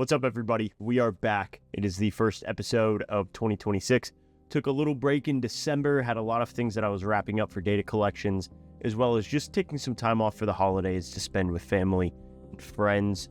What's up, everybody? We are back. It is the first episode of 2026. Took a little break in December, had a lot of things that I was wrapping up for data collections, as well as just taking some time off for the holidays to spend with family and friends.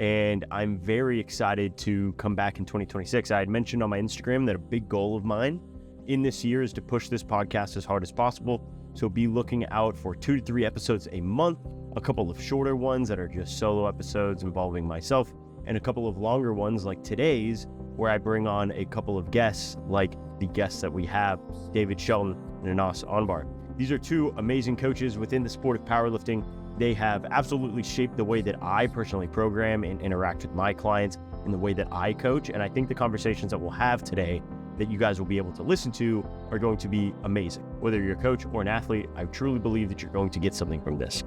And I'm very excited to come back in 2026. I had mentioned on my Instagram that a big goal of mine in this year is to push this podcast as hard as possible. So be looking out for 2 to 3 episodes a month, a couple of shorter ones that are just solo episodes involving myself, and a couple of longer ones like today's, where I bring on a couple of guests, like the guests that we have, David Shelton and Anbar. These are 2 amazing coaches within the sport of powerlifting. They have absolutely shaped the way that I personally program and interact with my clients and the way that I coach. And I think the conversations that we'll have today that you guys will be able to listen to are going to be amazing. Whether you're a coach or an athlete, I truly believe that you're going to get something from this.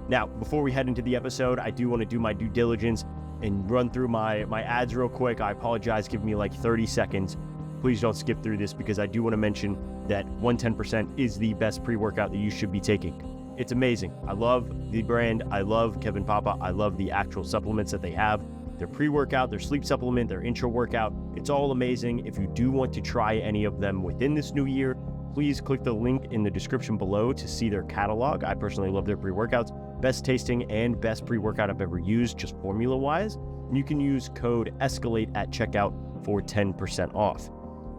Now, before we head into the episode, I do want to do my due diligence and run through my ads real quick. I apologize, give me like 30 seconds. Please don't skip through this because I do want to mention that 110% is the best pre-workout that you should be taking. It's amazing. I love the brand. I love Kevin Papa. I love the actual supplements that they have. Their pre-workout, their sleep supplement, their intro workout. It's all amazing. If you do want to try any of them within this new year, please click the link in the description below to see their catalog. I personally love their pre-workouts. Best tasting and best pre-workout I've ever used, just formula-wise. And you can use code Escalate at checkout for 10% off.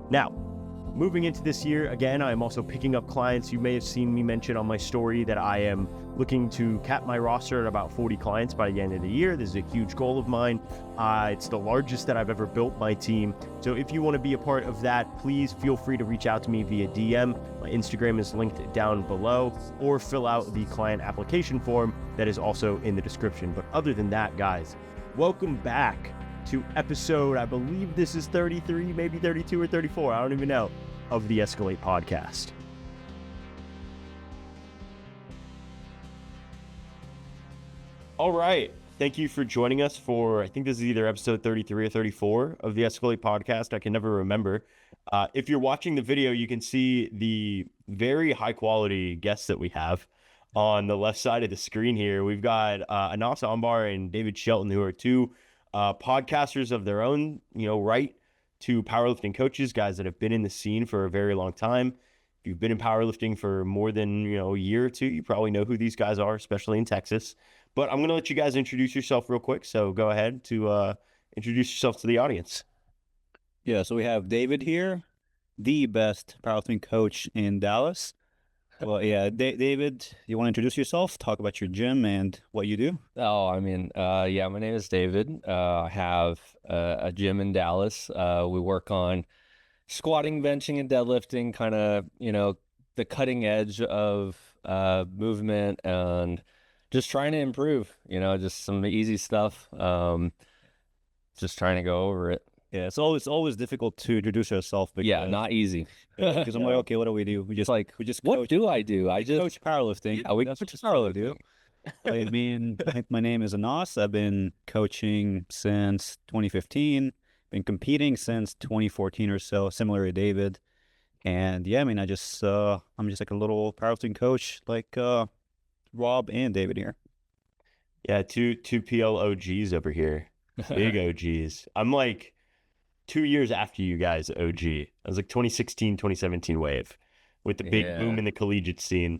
Now, moving into this year, again, I am also picking up clients. You may have seen me mention on my story that I am looking to cap my roster at about 40 clients by the end of the year. This is a huge goal of mine. It's the largest that I've ever built my team. So if you want to be a part of that, please feel free to reach out to me via DM. My Instagram is linked down below, or fill out the client application form that is also in the description. But other than that, guys, welcome back to episode, I believe this is 33, maybe 32 or 34, I don't even know, of the Escalate Podcast. All right. Thank you for joining us for, I think this is either episode 33 or 34 of the Escalate Podcast. I can never remember. If you're watching the video, you can see the very high quality guests that we have on the left side of the screen here. We've got Anbar and David Shelton, who are 2 podcasters of their own, right, to powerlifting coaches, guys that have been in the scene for a very long time. If you've been in powerlifting for more than, a year or 2, you probably know who these guys are, especially in Texas. But I'm going to let you guys introduce yourself real quick. So go ahead to introduce yourself to the audience. Yeah, so we have David here, the best powerlifting coach in Dallas. Well, yeah, David, you want to introduce yourself, talk about your gym and what you do? My name is David. I have a gym in Dallas. We work on squatting, benching, and deadlifting, kind of, the cutting edge of movement and just trying to improve, just some easy stuff. Just trying to go over it. Yeah, it's always difficult to introduce yourself. Because, yeah, not easy. Because I'm like, okay, what do? We just what coach, do I do? I just coach powerlifting. Yeah, that's what powerlifting. I mean, my name is Anas. I've been coaching since 2015. Been competing since 2014 or so, similar to David. And yeah, I mean, I'm just like a little powerlifting coach, like Rob and David here. Yeah, two PL OGs over here. Big OGs. I'm like 2 years after you guys, OG. I was like 2016, 2017 wave with the big boom in the collegiate scene.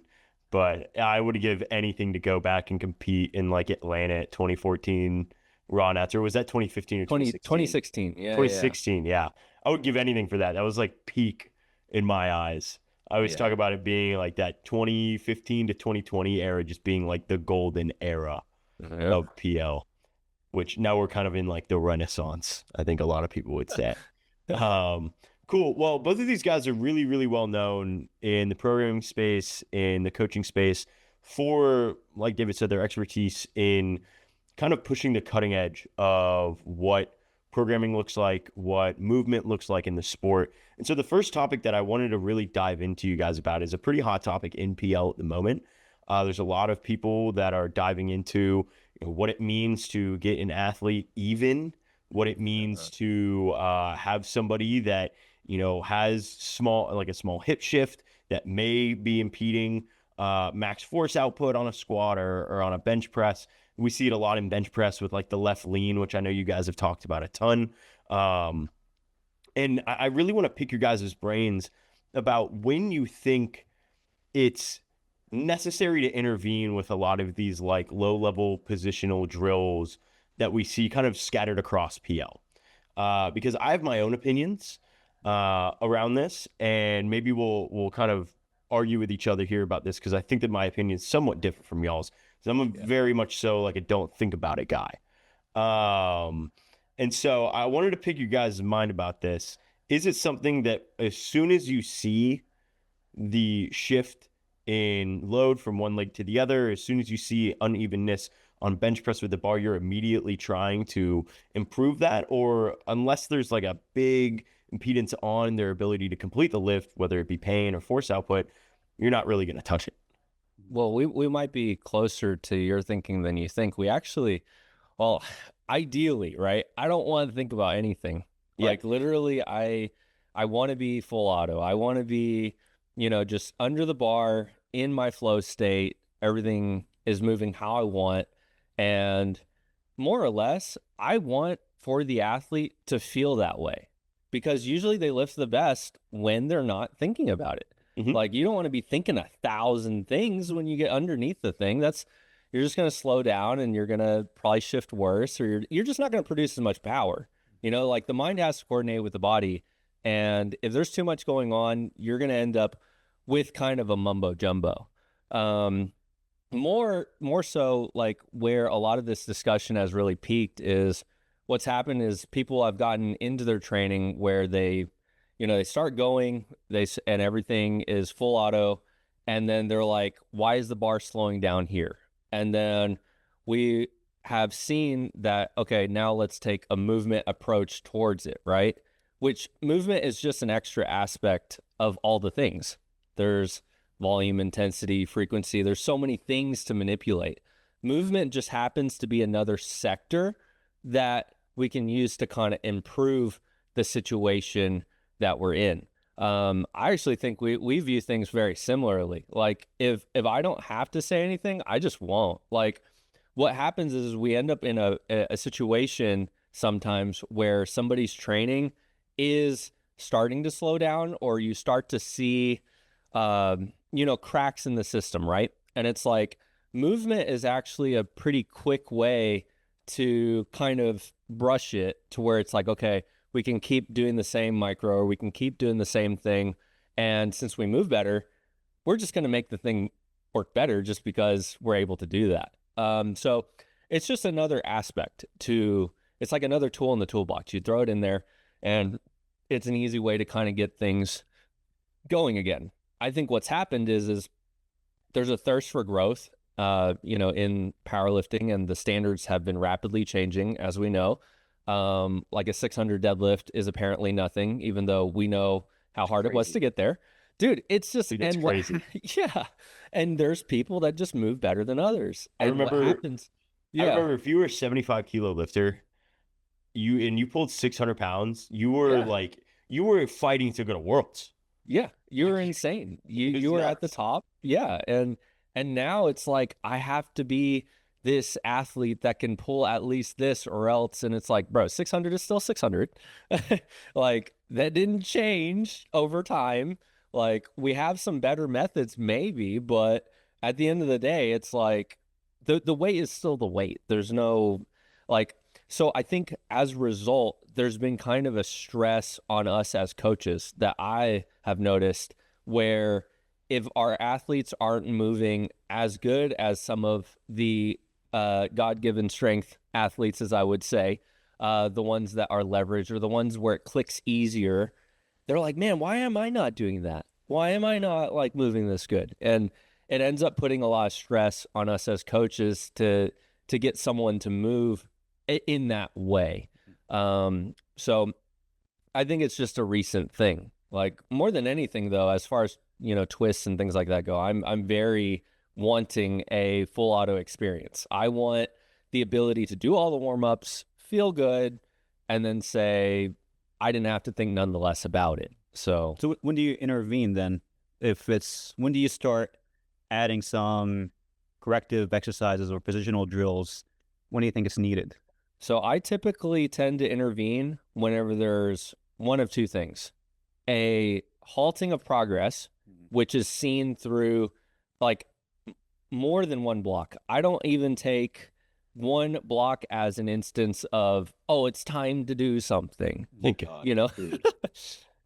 But I would give anything to go back and compete in like Atlanta at 2014 Raw Nats, or was that 2015 or 2016? Yeah, 2016, yeah. I would give anything for that. That was like peak in my eyes. I always talk about it being like that 2015 to 2020 era, just being like the golden era of PL. Which now we're kind of in like the renaissance, I think a lot of people would say. Cool. Well, both of these guys are really, really well known in the programming space, in the coaching space for, like David said, their expertise in kind of pushing the cutting edge of what programming looks like, what movement looks like in the sport. And so the first topic that I wanted to really dive into you guys about is a pretty hot topic in PL at the moment. There's a lot of people that are diving into what it means to get an athlete even, what it means to have somebody that, has a small hip shift that may be impeding max force output on a squat or on a bench press. We see it a lot in bench press with like the left lean, which I know you guys have talked about a ton. And I really want to pick your guys' brains about when you think it's necessary to intervene with a lot of these like low-level positional drills that we see kind of scattered across PL. Because I have my own opinions around this, and maybe we'll kind of argue with each other here about this, because I think that my opinion is somewhat different from y'all's. I'm a very much so like a don't think about it guy. And so I wanted to pick you guys' mind about this. Is it something that as soon as you see the shift in load from one leg to the other, as soon as you see unevenness on bench press with the bar, you're immediately trying to improve that? Or unless there's like a big impedance on their ability to complete the lift, whether it be pain or force output, you're not really going to touch it? Well, we might be closer to your thinking than you think. We actually, well, ideally, right? I don't want to think about anything. Yeah. Like literally, I want to be full auto. I want to be, just under the bar in my flow state. Everything is moving how I want. And more or less, I want for the athlete to feel that way, because usually they lift the best when they're not thinking about it. Mhm. Like, you don't want to be thinking 1,000 things when you get underneath the thing. You're just going to slow down, and you're going to probably shift worse, or you're just not going to produce as much power. Like the mind has to coordinate with the body. And if there's too much going on, you're going to end up with kind of a mumbo jumbo. More so, like where a lot of this discussion has really peaked is what's happened is people have gotten into their training where they start going, and everything is full auto, and then they're like, why is the bar slowing down here? And then we have seen that, okay, now let's take a movement approach towards it, right? Which movement is just an extra aspect of all the things. There's volume, intensity, frequency. There's so many things to manipulate. Movement just happens to be another sector that we can use to kind of improve the situation that we're in. I actually think we view things very similarly. Like if I don't have to say anything, I just won't. Like what happens is we end up in a situation sometimes where somebody's training is starting to slow down, or you start to see cracks in the system, right? And it's like movement is actually a pretty quick way to kind of brush it to where it's like, okay, we can keep doing the same micro, or we can keep doing the same thing. And since we move better, we're just going to make the thing work better just because we're able to do that. So it's just another aspect it's like another tool in the toolbox. You throw it in there, and it's an easy way to kind of get things going again. I think what's happened is there's a thirst for growth, in powerlifting, and the standards have been rapidly changing, as we know. Like a 600 deadlift is apparently nothing, even though we know how hard it was to get there. Dude, it's just crazy. Yeah. And there's people that just move better than others. I remember if you were a 75 kilo lifter, you pulled 600 pounds, you were fighting to go to Worlds. Yeah, you were insane. You were at the top. Yeah. And now it's like, I have to be this athlete that can pull at least this or else. And it's like, bro, 600 is still 600. Like that didn't change over time. Like we have some better methods maybe, but at the end of the day, it's like the weight is still the weight. There's no so I think as a result, there's been kind of a stress on us as coaches that I have noticed, where if our athletes aren't moving as good as some of the God-given strength athletes, as I would say, the ones that are leveraged or the ones where it clicks easier, they're like, man, why am I not doing that? Why am I not like moving this good? And it ends up putting a lot of stress on us as coaches to get someone to move in that way. So I think it's just a recent thing. Like more than anything though, as far as, twists and things like that go, I'm very wanting a full auto experience. I want the ability to do all the warm-ups, feel good, and then say, I didn't have to think nonetheless about it. So when do you intervene then? When do you start adding some corrective exercises or positional drills, when do you think it's needed? So I typically tend to intervene whenever there's one of two things: a halting of progress, which is seen through like more than one block. I don't even take one block as an instance of, oh, it's time to do something. You know?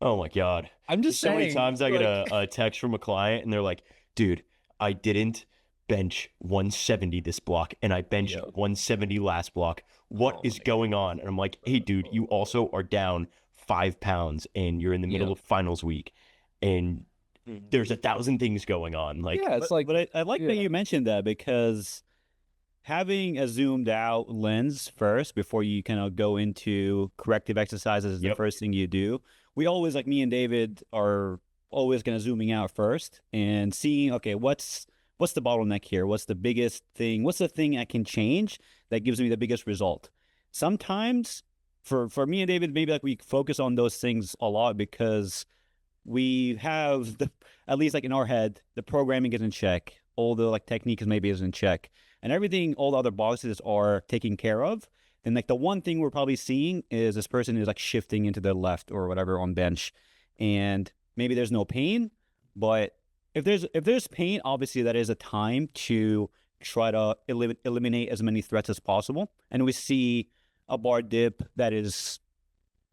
Oh my God. I'm just so saying, many times I get like- a text from a client and they're like, dude, I didn't bench 170 this block and I benched 170 last block. What is going on? And I'm like, hey, dude, you also are down 5 pounds and you're in the middle of finals week and there's 1,000 things going on. Like, yeah, it's like, But I like that you mentioned that, because having a zoomed out lens first before you kind of go into corrective exercises is the first thing you do. We always, like me and David, are always kind of zooming out first and seeing, okay, what's the bottleneck here? What's the biggest thing? What's the thing I can change that gives me the biggest result? Sometimes for me and David, maybe like we focus on those things a lot because we have at least like in our head, the programming is in check. All the like technique is maybe is in check, and everything, all the other boxes are taken care of. Then like the one thing we're probably seeing is this person is like shifting into the left or whatever on bench, and maybe there's no pain, but if there's pain, obviously that is a time to try to eliminate as many threats as possible. And we see a bar dip that is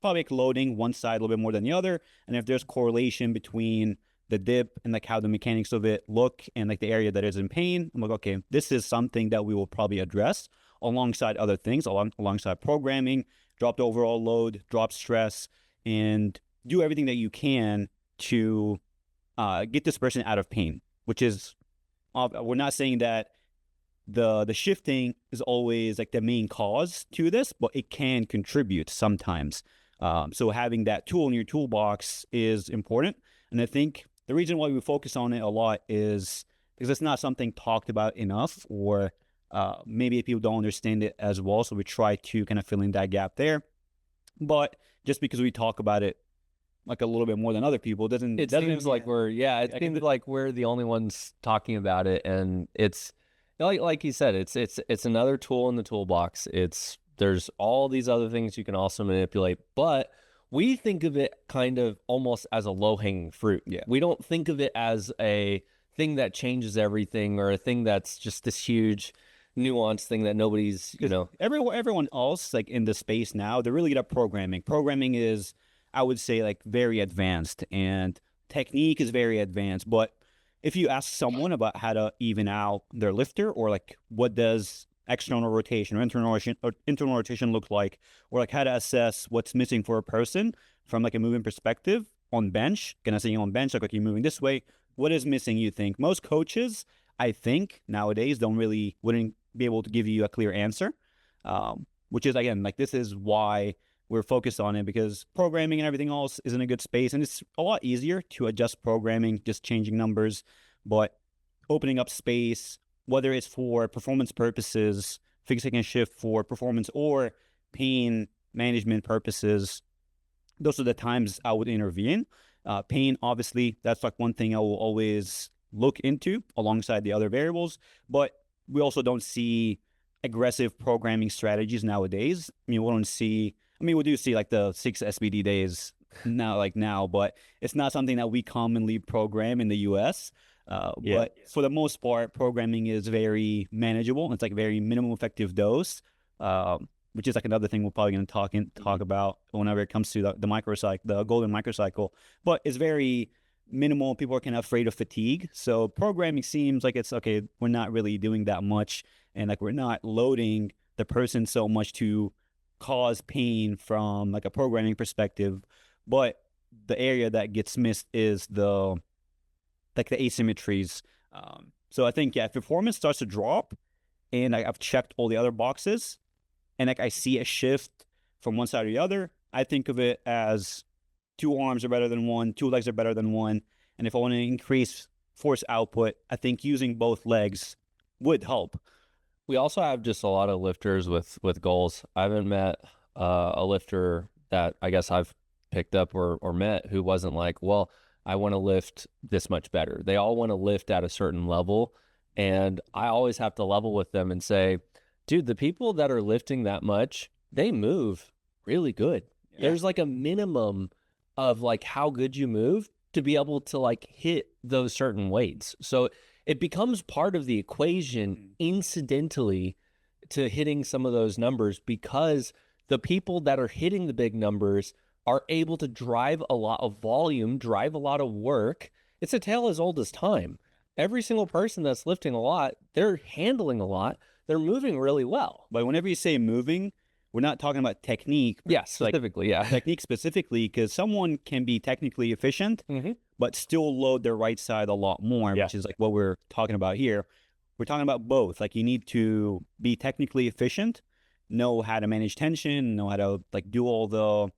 probably like loading one side a little bit more than the other. And if there's correlation between the dip and like how the mechanics of it look and like the area that is in pain, I'm like, okay, this is something that we will probably address alongside other things, alongside programming, drop the overall load, drop stress, and do everything that you can to get this person out of pain, which is, we're not saying that the shifting is always like the main cause to this, but it can contribute sometimes. So having that tool in your toolbox is important. And I think the reason why we focus on it a lot is because it's not something talked about enough, or maybe people don't understand it as well. So we try to kind of fill in that gap there. But just because we talk about it like a little bit more than other people doesn't seems like it seems like we're the only ones talking about it. And it's like you said, it's another tool in the toolbox. There's all these other things you can also manipulate, but we think of it kind of almost as a low-hanging fruit. Yeah. We don't think of it as a thing that changes everything, or a thing that's just this huge nuanced thing that nobody's, everyone else like in the space now, they're really good at programming. Programming is, I would say, like very advanced, and technique is very advanced. But if you ask someone about how to even out their lifter, or like what does external rotation or internal rotation look like, or like how to assess what's missing for a person from like a movement perspective on bench, kind of saying on bench, like, okay, you're moving this way, what is missing, you think? Most coaches, I think, nowadays wouldn't be able to give you a clear answer, which is, again, like, this is why we're focused on it, because programming and everything else is in a good space, and it's a lot easier to adjust programming, just changing numbers, but opening up space, whether it's for performance purposes, fixing a shift for performance, or pain management purposes, those are the times I would intervene. Pain, obviously, that's like one thing I will always look into alongside the other variables, but we also don't see aggressive programming strategies nowadays. I mean, we do see like the 6 SBD days now, but it's not something that we commonly program in the US. But for the most part, programming is very manageable. It's like very minimum effective dose, which is like another thing we're probably going to talk about whenever it comes to the microcycle, the golden microcycle. But it's very minimal. People are kind of afraid of fatigue. So programming seems like it's okay. We're not really doing that much, and like we're not loading the person so much to cause pain from like a programming perspective. But the area that gets missed is the asymmetries. So I think, if performance starts to drop and I've checked all the other boxes and like I see a shift from one side or the other, I think of it as 2 arms are better than 1, 2 legs are better than 1. And if I want to increase force output, I think using both legs would help. We also have just a lot of lifters with goals. I haven't met a lifter that I guess I've picked up or met who wasn't like, well, I want to lift this much better. They all want to lift at a certain level, And I always have to level with them and say, dude, the people that are lifting that much, they move really good. Yeah. There's like a minimum of like how good you move to be able to like hit those certain weights. So it becomes part of the equation incidentally to hitting some of those numbers, because the people that are hitting the big numbers are able to drive a lot of volume, drive a lot of work. It's a tale as old as time. Every single person that's lifting a lot, they're handling a lot, they're moving really well. But whenever you say moving, we're not talking about technique. Yeah, specifically, yeah. Technique specifically, because someone can be technically efficient, but still load their right side a lot more, which is like what we're talking about here. We're talking about both. Like, you need to be technically efficient, know how to manage tension, know how to like do all the,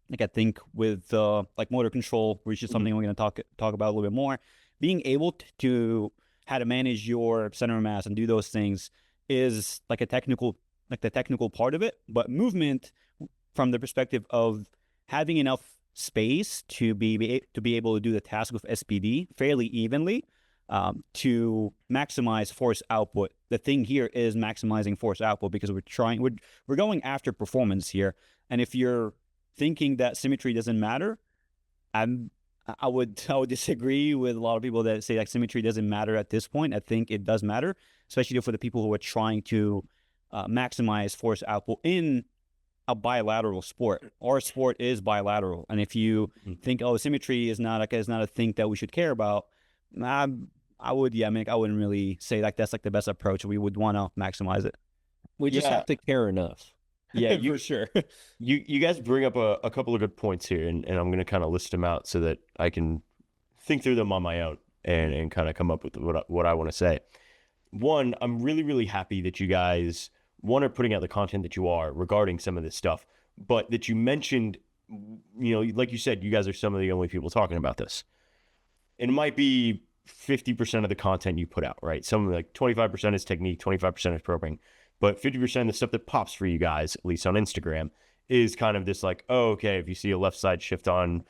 like, I think with like motor control, which is something we're going to talk about a little bit more. Being able to how to manage your center of mass and do those things is like the technical part of it. But movement, from the perspective of having enough space to be able to do the task with SPD fairly evenly, to maximize force output. The thing here is maximizing force output, because we're going after performance here. And if you're thinking that symmetry doesn't matter, I would disagree with a lot of people that say like symmetry doesn't matter at this point. I think it does matter, especially for the people who are trying to maximize force output in a bilateral sport. Our sport is bilateral, and if you think, oh, symmetry is not a thing that we should care about, I wouldn't really say like that's like the best approach. We would want to maximize it. We just have to care enough. Yeah, for sure. You guys bring up a couple of good points here, and I'm going to kind of list them out so that I can think through them on my own and kind of come up with what I want to say. One, I'm really, really happy that you guys, one, are putting out the content that you are regarding some of this stuff, but that you mentioned, you know, like you said, you guys are some of the only people talking about this. And it might be 50% of the content you put out, right? Some like 25% is technique, 25% is programming. But 50% of the stuff that pops for you guys, at least on Instagram, is kind of this like, oh, okay, if you see a left side shift on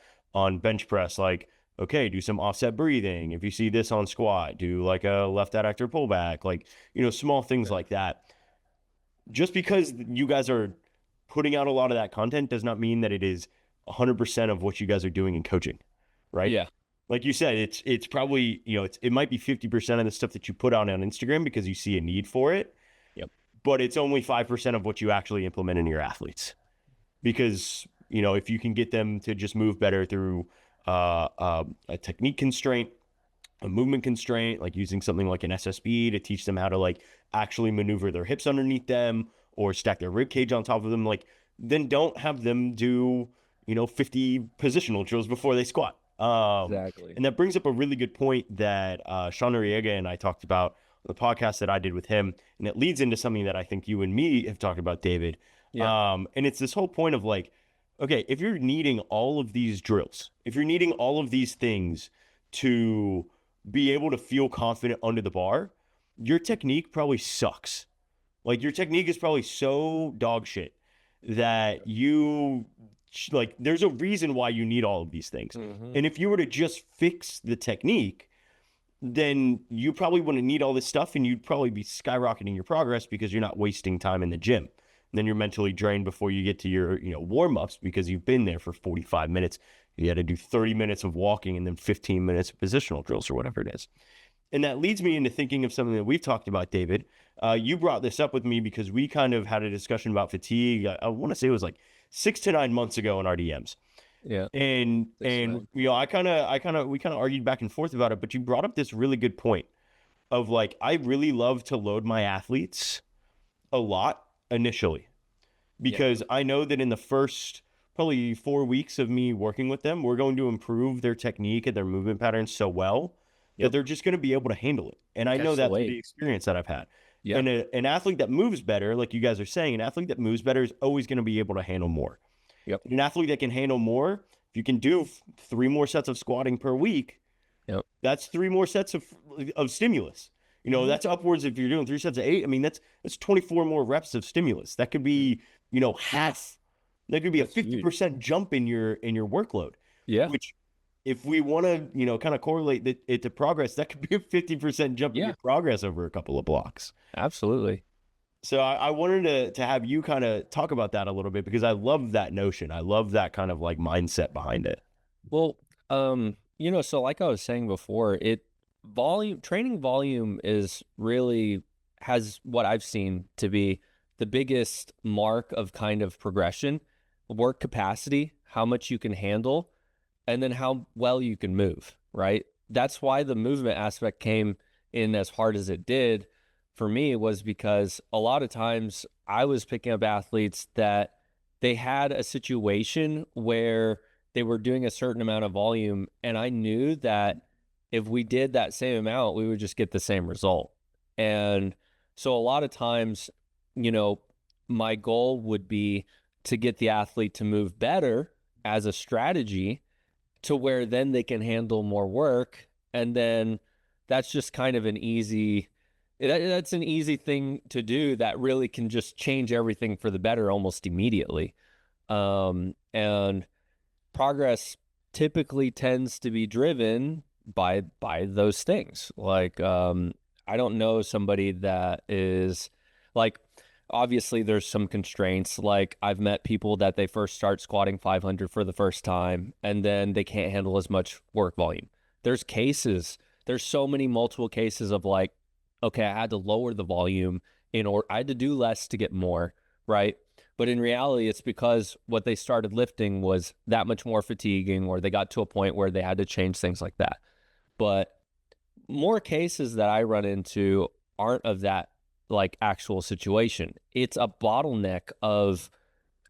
bench press, like, okay, do some offset breathing. If you see this on squat, do like a left adductor pullback, like, you know, small things like that. Just because you guys are putting out a lot of that content does not mean that it is 100% of what you guys are doing in coaching, right? Yeah. Like you said, it's probably, you know, it might be 50% of the stuff that you put out on Instagram because you see a need for it. But it's only 5% of what you actually implement in your athletes. Because, you know, if you can get them to just move better through a technique constraint, a movement constraint, like using something like an SSB to teach them how to like actually maneuver their hips underneath them or stack their rib cage on top of them, like, then don't have them do, you know, 50 positional drills before they squat. Exactly. And that brings up a really good point that Sean Noriega and I talked about the podcast that I did with him, and it leads into something that I think you and me have talked about, David. Yeah. And it's this whole point of like, okay, if you're needing all of these drills, if you're needing all of these things to be able to feel confident under the bar, your technique probably sucks. Like, your technique is probably so dog shit that you, like, there's a reason why you need all of these things. And if you were to just fix the technique, then you probably wouldn't need all this stuff, and you'd probably be skyrocketing your progress because you're not wasting time in the gym. And then you're mentally drained before you get to your, you know, warm-ups because you've been there for 45 minutes. You had to do 30 minutes of walking and then 15 minutes of positional drills or whatever it is. And that leads me into thinking of something that we've talked about, David. You brought this up with me because we kind of had a discussion about fatigue. I want to say it was like 6 to 9 months ago in our DMs. Yeah. And you know, we kind of argued back and forth about it, but you brought up this really good point of like, I really love to load my athletes a lot initially, because I know that in the first probably 4 weeks of me working with them, we're going to improve their technique and their movement patterns so well that they're just going to be able to handle it. And I know that's the experience that I've had. Yeah. And an athlete that moves better, like you guys are saying, an athlete that moves better is always going to be able to handle more. Yep. An athlete that can handle more, if you can do 3 more sets of squatting per week, that's 3 more sets of stimulus. You know, that's upwards. If you're doing 3 sets of 8, I mean, that's 24 more reps of stimulus. That could be, you know, half. That could be a 50% jump in your workload. Yeah. Which if we want to, kind of correlate it to progress, that could be a 50% jump in your progress over a couple of blocks. Absolutely. So I wanted to have you kind of talk about that a little bit, because I love that notion. I love that kind of like mindset behind it. Well, so like I was saying before, training volume has what I've seen to be the biggest mark of kind of progression, work capacity, how much you can handle, and then how well you can move, right? That's why the movement aspect came in as hard as it did for me, was because a lot of times I was picking up athletes that they had a situation where they were doing a certain amount of volume, and I knew that if we did that same amount, we would just get the same result. And so a lot of times, my goal would be to get the athlete to move better as a strategy, to where then they can handle more work. And then that's just kind of that's an easy thing to do that really can just change everything for the better almost immediately. And progress typically tends to be driven by those things. Like, I don't know somebody that is like, obviously there's some constraints. Like, I've met people that they first start squatting 500 for the first time, and then they can't handle as much work volume. There's so many multiple cases of like, okay, I had to lower the volume I had to do less to get more, right? But in reality, it's because what they started lifting was that much more fatiguing, or they got to a point where they had to change things like that. But more cases that I run into aren't of that like actual situation. It's a bottleneck of,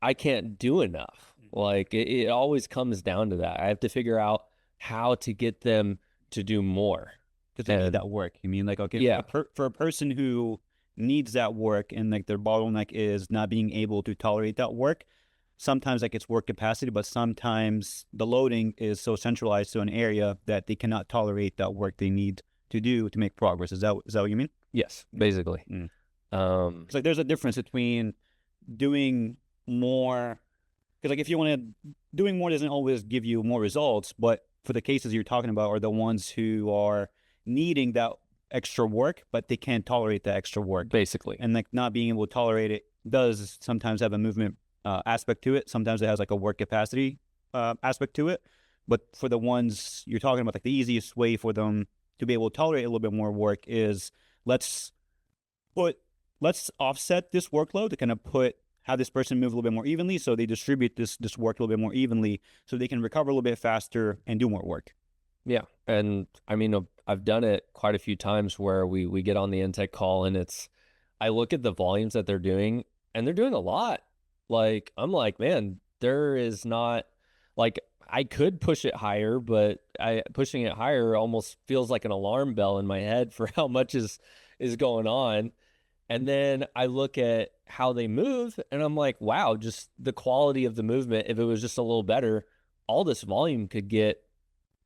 I can't do enough. Like, it always comes down to that. I have to figure out how to get them to do more. Because they need that work. You mean, like, okay, for a person who needs that work, and like their bottleneck is not being able to tolerate that work, sometimes like it's work capacity, but sometimes the loading is so centralized to an area that they cannot tolerate that work they need to do to make progress. Is that what you mean? Yes, basically. It's like there's a difference between doing more, because like if you want to, doing more doesn't always give you more results, but for the cases you're talking about are the ones who are needing that extra work, but they can't tolerate the extra work, basically. And like not being able to tolerate it does sometimes have a movement aspect to it. Sometimes it has like a work capacity aspect to it. But for the ones you're talking about, like the easiest way for them to be able to tolerate a little bit more work is let's offset this workload to kind of have this person move a little bit more evenly, so they distribute this work a little bit more evenly, so they can recover a little bit faster and do more work. Yeah. And I mean, I've done it quite a few times where we get on the intake call, and I look at the volumes that they're doing, and they're doing a lot. Like, I'm like, man, there is not, like, I could push it higher, but pushing it higher almost feels like an alarm bell in my head for how much is going on. And then I look at how they move, and I'm like, wow, just the quality of the movement, if it was just a little better, all this volume could get,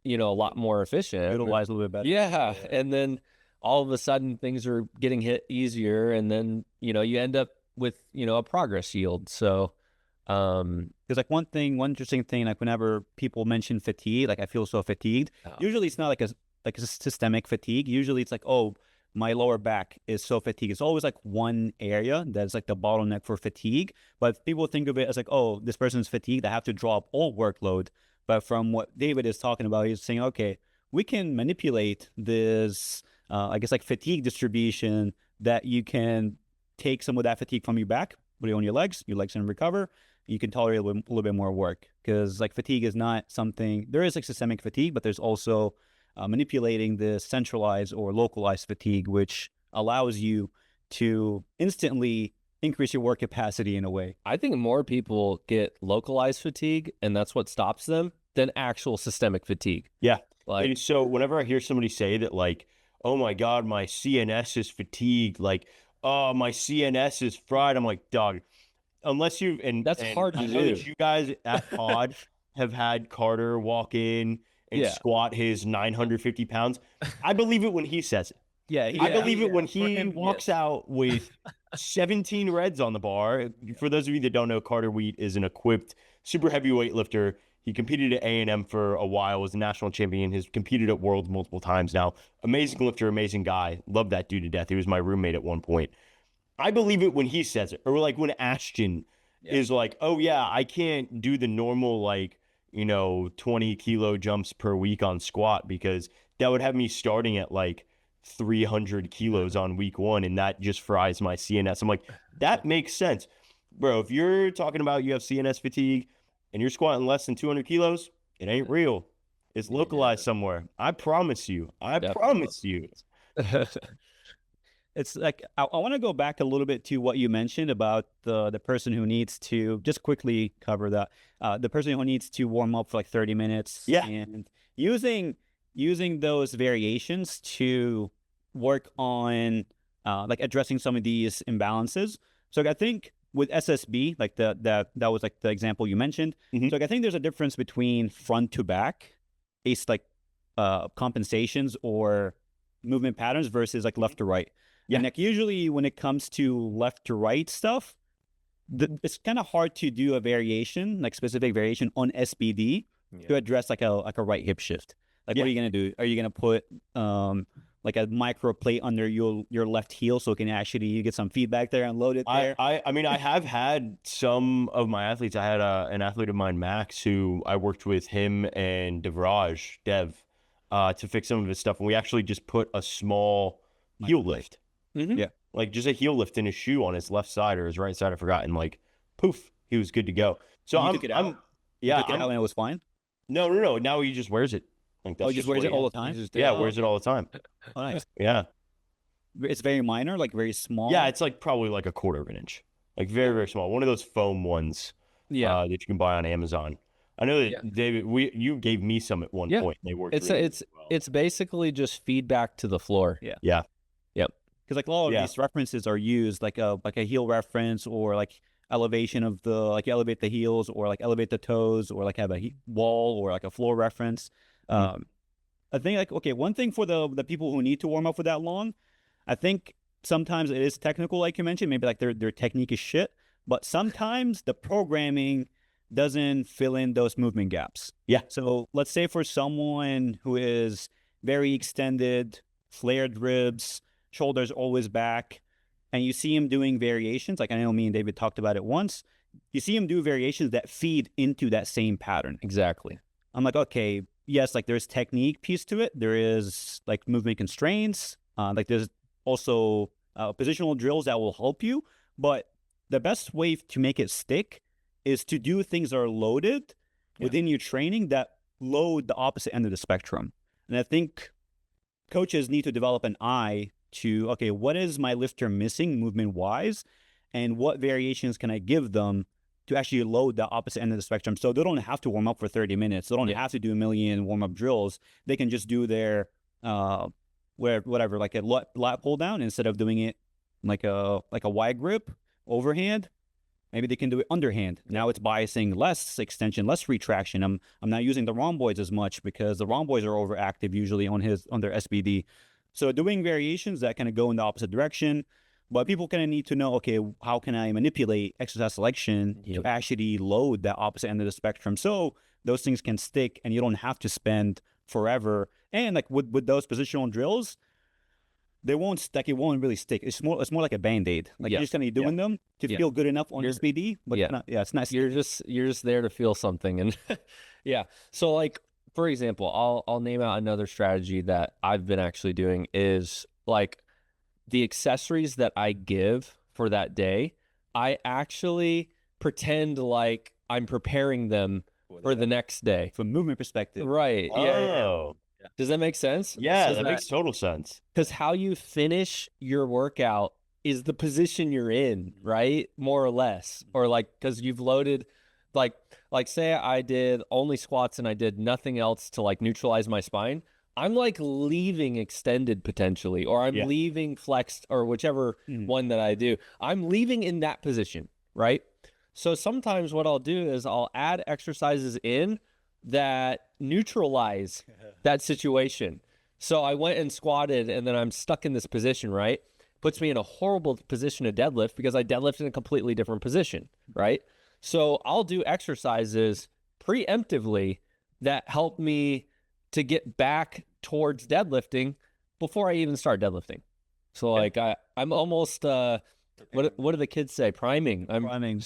a lot more efficient. Utilize a little bit better. Yeah. And then all of a sudden things are getting hit easier. And then, you end up with, a progress yield. So, there's like one interesting thing, like whenever people mention fatigue, like I feel so fatigued, usually it's not like a systemic fatigue. Usually it's like, oh, my lower back is so fatigued. It's always like one area that's like the bottleneck for fatigue. But people think of it as like, oh, this person's fatigued, I have to drop all workload. But from what David is talking about, he's saying, okay, we can manipulate this, I guess, like fatigue distribution, that you can take some of that fatigue from your back, put it on your legs can recover. You can tolerate a little bit more work, because like fatigue is not something, there is like systemic fatigue, but there's also manipulating the centralized or localized fatigue, which allows you to instantly increase your work capacity in a way. I think more people get localized fatigue, and that's what stops them, than actual systemic fatigue. Yeah. Like, and so whenever I hear somebody say that, like, oh my God, my CNS is fatigued, like, oh, my CNS is fried, I'm like, dog, unless you, that's hard to do. That you guys at Pod have had Carter walk in and squat his 950 pounds. I believe it when he says it. I believe it when he walks out with 17 reds on the bar. For those of you that don't know, Carter Wheat is an equipped super heavyweight lifter. He competed at A&M for a while, was a national champion, has competed at Worlds multiple times now. Amazing lifter, amazing guy. Love that dude to death. He was my roommate at one point. I believe it when he says it, or like when Ashton is like, oh yeah, I can't do the normal 20 kilo jumps per week on squat because that would have me starting at like 300 kilos on week 1, and that just fries my CNS. I'm like, that makes sense. Bro, if you're talking about you have CNS fatigue and you're squatting less than 200 kilos, it ain't real. It's localized somewhere. I promise you. Promise you. It's like I want to go back a little bit to what you mentioned about the person who needs to just quickly cover that. The person who needs to warm up for like 30 minutes. Yeah. And using those variations to work on like addressing some of these imbalances. So I think with SSB, like that was like the example you mentioned. Mm-hmm. So I think there's a difference between front to back, compensations or movement patterns versus like left to right. Yeah. And like usually when it comes to left to right stuff, it's kind of hard to do a variation, like specific variation on SBD to address like a right hip shift. Like what are you gonna do? Are you gonna put like a micro plate under your left heel so it can actually you get some feedback there and load it there? I mean, I have had some of my athletes. I had an athlete of mine, Max, who I worked with him and Dev to fix some of his stuff, and we actually just put a small heel lift. Mm-hmm. Yeah. Like just a heel lift in his shoe on his left side or his right side, I forgot, and like poof, he was good to go. So You took it out and it was fine? No. Now he just wears it. Like that's he just wears it all the time? Wears it all the time. Oh, nice. Yeah. It's very minor, like very small. Yeah, it's like probably like a quarter of an inch. Like very, very small. One of those foam ones that you can buy on Amazon. I know that David, you gave me some at one point. They worked. It's basically just feedback to the floor. Yeah. Yeah. Yep. Because like all of these references are used like a heel reference or like elevation of the like elevate the heels or like elevate the toes or like have a wall or like a floor reference. I think like one thing for the people who need to warm up for that long, I think sometimes it is technical, like you mentioned, maybe like their technique is shit, but sometimes the programming doesn't fill in those movement gaps. Yeah. So let's say for someone who is very extended, flared ribs, shoulders always back, and you see him doing variations, like I know me and David talked about it once, you see him do variations that feed into that same pattern. Exactly. I'm like, okay, yes, like there's technique piece to it. There is like movement constraints. Like there's also positional drills that will help you. But the best way to make it stick is to do things that are loaded within your training that load the opposite end of the spectrum. And I think coaches need to develop an eye to, okay, what is my lifter missing movement-wise? And what variations can I give them to actually load the opposite end of the spectrum so they don't have to warm up for 30 minutes. They don't have to do a million warm-up drills. They can just do their, like a lat pull down instead of doing it like a wide grip, overhand. Maybe they can do it underhand. Now it's biasing less extension, less retraction. I'm not using the rhomboids as much because the rhomboids are overactive usually on their SBD. So doing variations that kind of go in the opposite direction, but people kind of need to know, okay, how can I manipulate exercise selection to actually load that opposite end of the spectrum so those things can stick and you don't have to spend forever. And like with those positional drills, they won't stick. It won't really stick. It's more like a Band-Aid. Like you're just gonna be doing them to feel good enough on SBD, but it's nice. You're just there to feel something, and So like for example, I'll name out another strategy that I've been actually doing is like the accessories that I give for that day. I actually pretend like I'm preparing them for the next day from a movement perspective. Right. Oh. Yeah. Does that make sense? Yeah, that makes total sense. Because how you finish your workout is the position you're in, right? More or less. Or like, because you've loaded, like say I did only squats and I did nothing else to like neutralize my spine. I'm like leaving extended potentially, or I'm leaving flexed, or whichever one that I do. I'm leaving in that position, right? So sometimes what I'll do is I'll add exercises in that neutralize that situation. So I went and squatted and then I'm stuck in this position, right? Puts me in a horrible position to deadlift because I deadlift in a completely different position, right? So I'll do exercises preemptively that help me to get back towards deadlifting before I even start deadlifting. So like I'm almost what do the kids say? Priming. I'm Priming.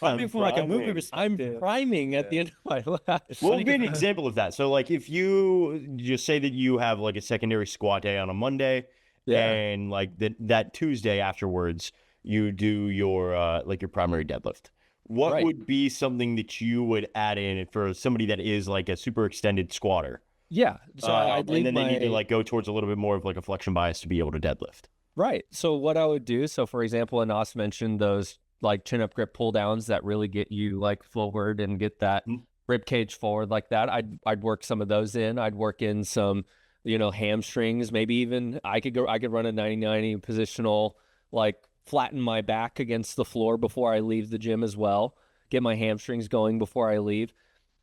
I'm From like a movie priming. I'm perspective. priming at the end of my life. What would be an example of that? So like if you just say that you have like a secondary squat day on a Monday and like that Tuesday afterwards, you do your like your primary deadlift. What Right. would be something that you would add in for somebody that is like a super extended squatter? Yeah. So I'd leave and then they need to my like go towards a little bit more of like a flexion bias to be able to deadlift. right. So what I would do, so for example, Anas mentioned those like chin up grip pull downs that really get you like forward and get that rib cage forward like that. I'd work some of those in. I'd work in some, hamstrings. Maybe even I could run a 90-90 positional, like flatten my back against the floor before I leave the gym as well. Get my hamstrings going before I leave.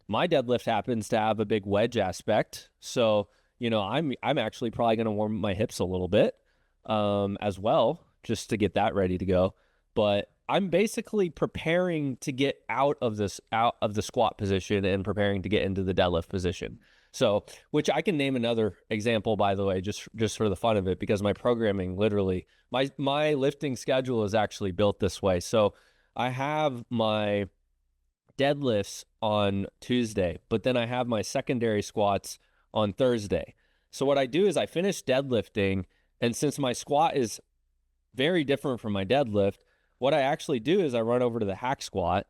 My deadlift happens to have a big wedge aspect. So, I'm actually probably going to warm my hips a little bit as well, just to get that ready to go. But I'm basically preparing to get out of the squat position and preparing to get into the deadlift position. So, which I can name another example, by the way, just for the fun of it, because my programming literally, my lifting schedule is actually built this way. So I have my deadlifts on Tuesday, but then I have my secondary squats on Thursday. So what I do is I finish deadlifting, and since my squat is very different from my deadlift, what I actually do is I run over to the hack squat,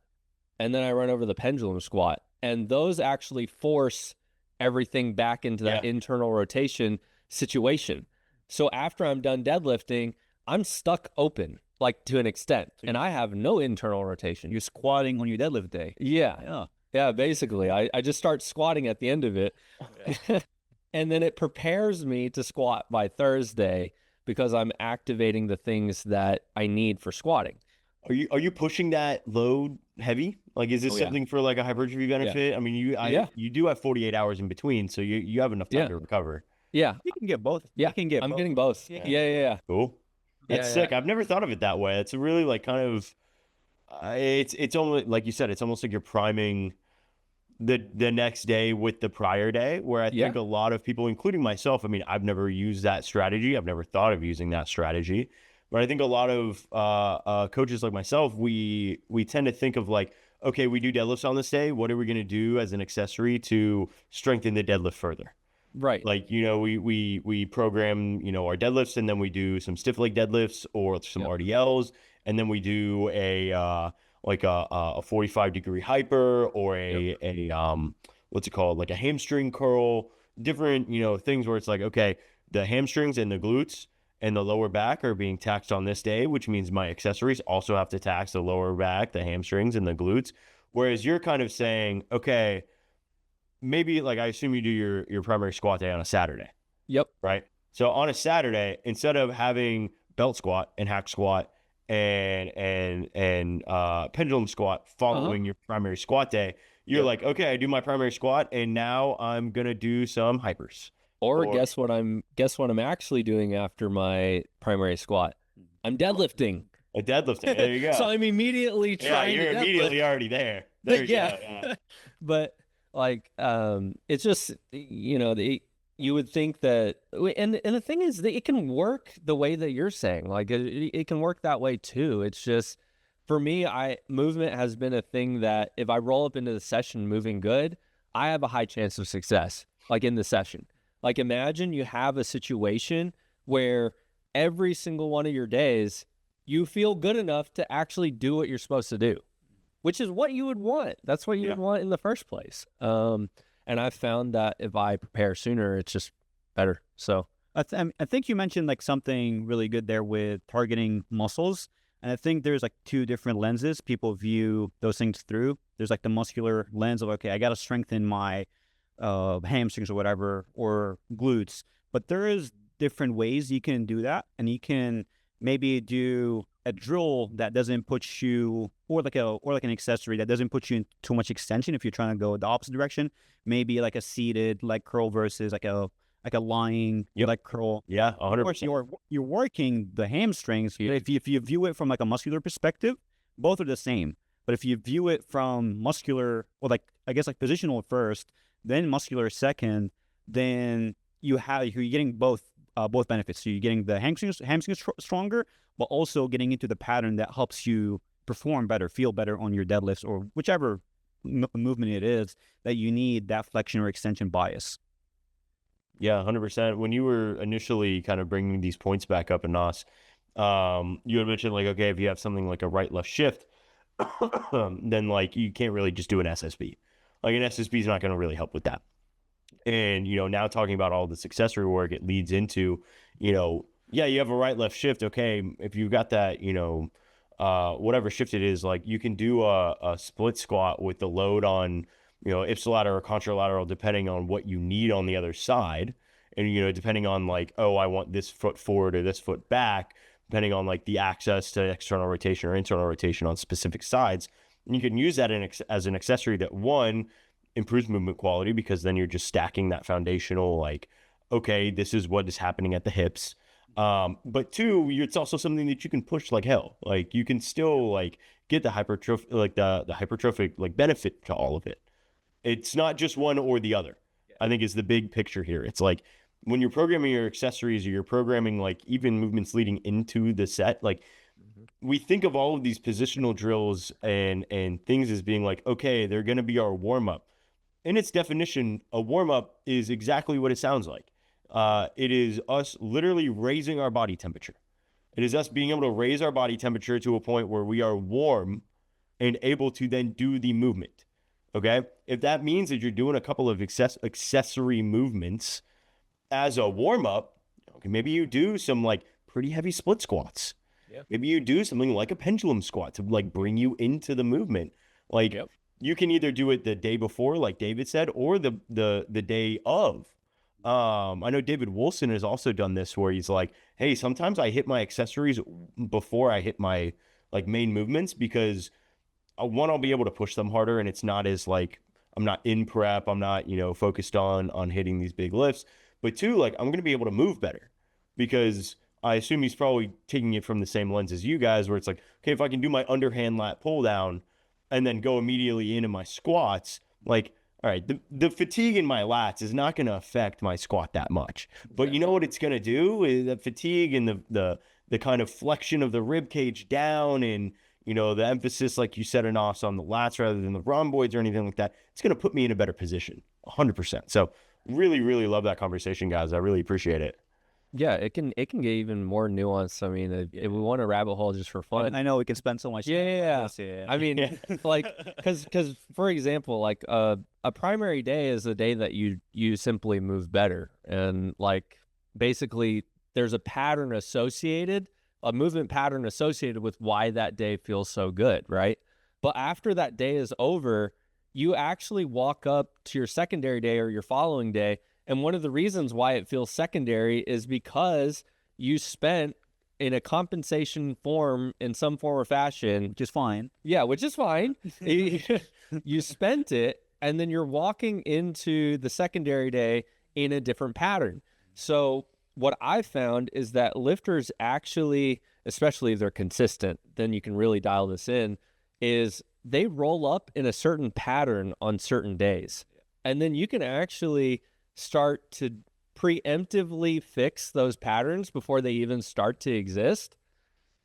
and then I run over to the pendulum squat, and those actually force everything back into that internal rotation situation. So after I'm done deadlifting, I'm stuck open, like to an extent, and I have no internal rotation. You're squatting on your deadlift day. Yeah, basically. I just start squatting at the end of it. And then it prepares me to squat by Thursday because I'm activating the things that I need for squatting. Are you pushing that load heavy? Like, is this something for like a hypertrophy benefit? Yeah. I mean, you do have 48 hours in between, so you have enough time to recover. Yeah. You can get both. Yeah. You can get I'm both. getting both. Yeah. Cool. That's sick. I've never thought of it that way. It's a really like kind of, it's almost like you said, it's almost like you're priming the next day with the prior day, where I think a lot of people, including myself, I mean, I've never used that strategy. I've never thought of using that strategy, but I think a lot of coaches like myself, we tend to think of like, okay, we do deadlifts on this day. What are we going to do as an accessory to strengthen the deadlift further? Right. Like, we program, our deadlifts, and then we do some stiff leg deadlifts or some RDLs. And then we do a 45-degree hyper or what's it called? Like a hamstring curl, different, things where it's like, okay, the hamstrings and the glutes and the lower back are being taxed on this day, which means my accessories also have to tax the lower back, the hamstrings and the glutes. Whereas you're kind of saying, okay, maybe like I assume you do your primary squat day on a Saturday. Yep. Right. So on a Saturday, instead of having belt squat and hack squat and pendulum squat following your primary squat day, you're like, okay, I do my primary squat and now I'm gonna do some hypers. Or guess what I'm actually doing after my primary squat? I'm deadlifting. A deadlifting. There you go. So I'm immediately trying to you're deadlift. immediately already there. There you go. Yeah. But like it's just you would think that, and the thing is that it can work the way that you're saying, like it can work that way too. It's just, for me, movement has been a thing that if I roll up into the session moving good, I have a high chance of success, like in the session. Like imagine you have a situation where every single one of your days you feel good enough to actually do what you're supposed to do, which is what you would want. That's what you would want in the first place. And I've found that if I prepare sooner, it's just better. So I think you mentioned like something really good there with targeting muscles. And I think there's like two different lenses people view those things through. There's like the muscular lens of, okay, I got to strengthen my hamstrings or whatever, or glutes. But there is different ways you can do that. And you can maybe do a drill that doesn't put you, or like an accessory that doesn't put you in too much extension if you're trying to go the opposite direction. Maybe like a seated leg curl versus like a lying leg curl. Yeah, 100%. Of course, you're working the hamstrings. If you view it from like a muscular perspective, both are the same. But if you view it from muscular, or like, I guess like positional first, then muscular second, then you're getting both benefits. So you're getting the hamstrings stronger, but also getting into the pattern that helps you perform better, feel better on your deadlifts or whichever movement it is that you need that flexion or extension bias. Yeah, 100%. When you were initially kind of bringing these points back up in NOS, you had mentioned like, okay, if you have something like a right-left shift, then like you can't really just do an SSB. Like an SSB is not going to really help with that. And, now talking about all this accessory work, it leads into, yeah, you have a right-left shift. Okay, if you've got that, whatever shift it is, like you can do a split squat with the load on, ipsilateral or contralateral, depending on what you need on the other side. And, depending on like, oh, I want this foot forward or this foot back, depending on like the access to external rotation or internal rotation on specific sides. And you can use that as an accessory that, one, improves movement quality, because then you're just stacking that foundational, like, okay, this is what is happening at the hips. But two, it's also something that you can push like hell. Like you can still like get the hypertrophy, like the hypertrophic like benefit to all of it. It's not just one or the other. I think is the big picture here. It's like when you're programming your accessories or you're programming like even movements leading into the set, like we think of all of these positional drills and things as being like, okay, they're going to be our warm up. In its definition, a warm up is exactly what it sounds like. It is us literally raising our body temperature. It is us being able to raise our body temperature to a point where we are warm and able to then do the movement. Okay. If that means that you're doing a couple of accessory movements as a warm up, okay, maybe you do some like pretty heavy split squats. Yep. Maybe you do something like a pendulum squat to like bring you into the movement. Like you can either do it the day before, like David said, or the day of. I know David Wilson has also done this where he's like, hey, sometimes I hit my accessories before I hit my like main movements, because one, I'll be able to push them harder, and it's not as like, I'm not in prep, I'm not, focused on hitting these big lifts. But two, like I'm going to be able to move better, because I assume he's probably taking it from the same lens as you guys, where it's like, okay, if I can do my underhand lat pull down and then go immediately into my squats, like, all right, the fatigue in my lats is not going to affect my squat that much. But you know what it's going to do is the fatigue and the kind of flexion of the rib cage down, and, the emphasis, like you said, enough on the lats rather than the rhomboids or anything like that. It's going to put me in a better position, 100%. So really, really love that conversation, guys. I really appreciate it. Yeah, it can get even more nuanced. I mean, if we want a rabbit hole just for fun, I know we can spend so much time. Yeah. I mean, Yeah. like, because for example, like a primary day is a day that you simply move better, and like basically there's a movement pattern associated with why that day feels so good, right? But after that day is over, you actually walk up to your secondary day or your following day. And one of the reasons why it feels secondary is because you spent in a compensation form in some form or fashion. Which is fine. Yeah, which is fine. You spent it, and then you're walking into the secondary day in a different pattern. So what I found is that lifters actually, especially if they're consistent, then you can really dial this in, is they roll up in a certain pattern on certain days. And then you can actually start to preemptively fix those patterns before they even start to exist.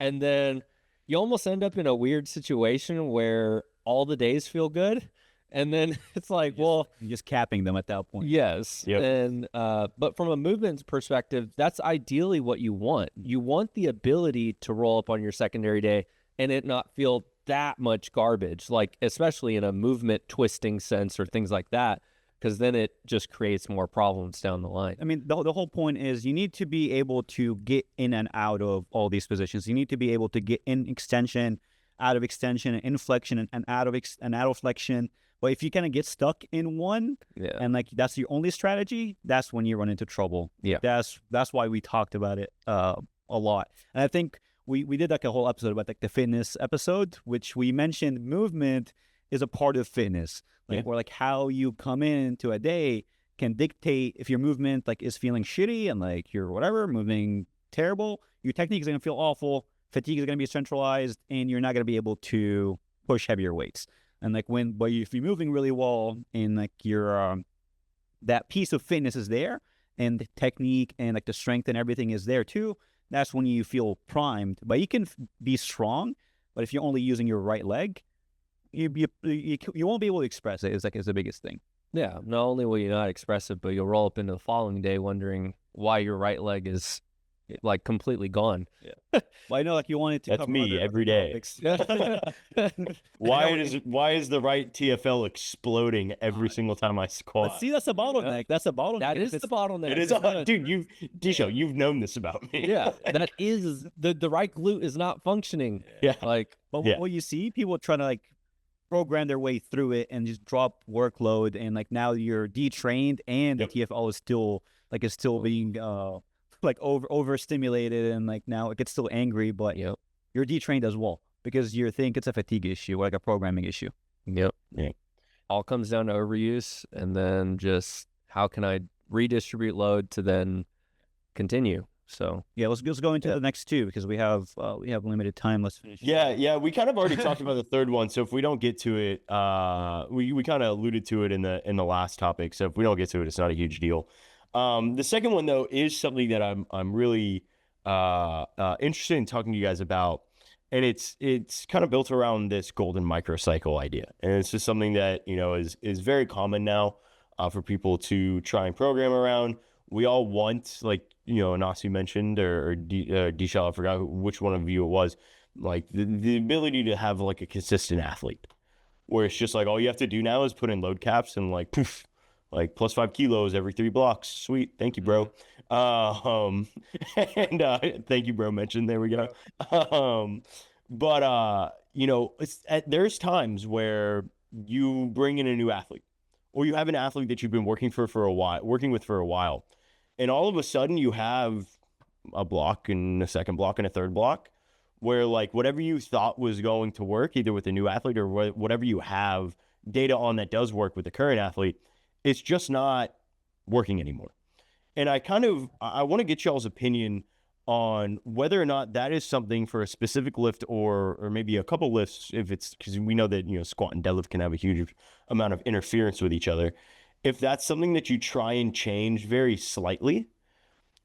And then you almost end up in a weird situation where all the days feel good. And then it's like, you're just capping them at that point. Yes. Yep. And, but from a movement perspective, that's ideally what you want. You want the ability to roll up on your secondary day and it not feel that much garbage, like especially in a movement twisting sense or things like that, because then it just creates more problems down the line. I mean, the whole point is you need to be able to get in and out of all these positions. You need to be able to get in extension, out of extension, and in flexion, and out of flexion. But if you kind of get stuck in one, and like that's your only strategy, that's when you run into trouble. Yeah, that's why we talked about it a lot. And I think we did like a whole episode about like the fitness episode, which we mentioned movement is a part of fitness. Like, or like how you come into a day can dictate if your movement like is feeling shitty and like you're whatever, moving terrible, your technique is going to feel awful, fatigue is going to be centralized, and you're not going to be able to push heavier weights. And like if you're moving really well and like your that piece of fitness is there and the technique and like the strength and everything is there too, that's when you feel primed. But you can be strong, but if you're only using your right leg, you won't be able to express it. It's the biggest thing. Yeah, not only will you not express it, but you'll roll up into the following day wondering why your right leg is like completely gone. Yeah. Well, I know like you wanted to That's cover me other every day. topics. Why is the right TFL exploding every single time I squat? But see, that's a bottleneck. That's a bottleneck. That is the bottleneck. It is, dude. You've known this about me. Yeah, that is the right glute is not functioning. Yeah. Like, But what you see, people trying to like program their way through it and just drop workload, and like now you're detrained and the TFL is still being like overstimulated, and like now it gets still angry, but you're detrained as well because you think it's a fatigue issue or like a programming issue. Yep. Yeah. All comes down to overuse, and then just how can I redistribute load to then continue. So yeah, let's go into the next two because we have limited time. Let's finish. Yeah. We kind of already talked about the third one, so if we don't get to it, we kind of alluded to it in the last topic. So if we don't get to it, it's not a huge deal. The second one though is something that I'm really interested in talking to you guys about, and it's kind of built around this golden microcycle idea, and it's just something that is very common now for people to try and program around. We all want, like Anasi mentioned, or D-Shell, I forgot which one of you it was, like the ability to have like a consistent athlete, where it's just like all you have to do now is put in load caps and like poof, like plus 5 kilos every 3 blocks. Sweet. Thank you, bro. And thank you, bro, mentioned. There we go. But there's times where you bring in a new athlete, or you have an athlete that you've been working with for a while. And all of a sudden you have a block and a second block and a third block where like whatever you thought was going to work either with a new athlete or whatever you have data on that does work with the current athlete, it's just not working anymore. And I want to get y'all's opinion on whether or not that is something for a specific lift or maybe a couple lifts, if it's because we know that squat and deadlift can have a huge amount of interference with each other. If that's something that you try and change very slightly,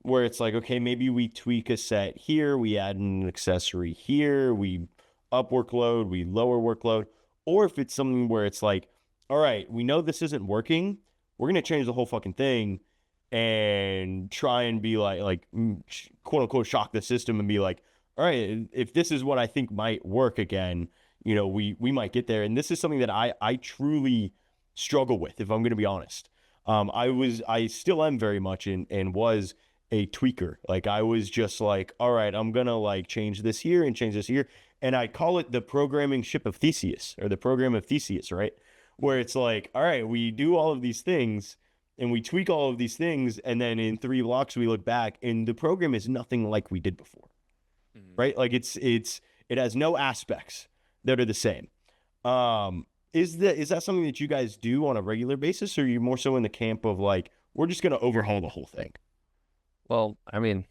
where it's like, okay, maybe we tweak a set here, we add an accessory here, we up workload, we lower workload, or if it's something where it's like, all right, we know this isn't working, we're going to change the whole fucking thing and try and be like quote unquote shock the system and be like, all right, if this is what I think might work again, we might get there. And this is something that I truly struggle with, if I'm going to be honest. I still am very much and was a tweaker. Like I was just like, all right, I'm going to like change this here and change this here. And I call it the programming ship of Theseus, or the program of Theseus, right? Where it's like, all right, we do all of these things and we tweak all of these things. And then in 3 blocks, we look back and the program is nothing like we did before, right? Like it has no aspects that are the same. Is that something that you guys do on a regular basis, or are you more so in the camp of like, we're just going to overhaul the whole thing? Well, I mean,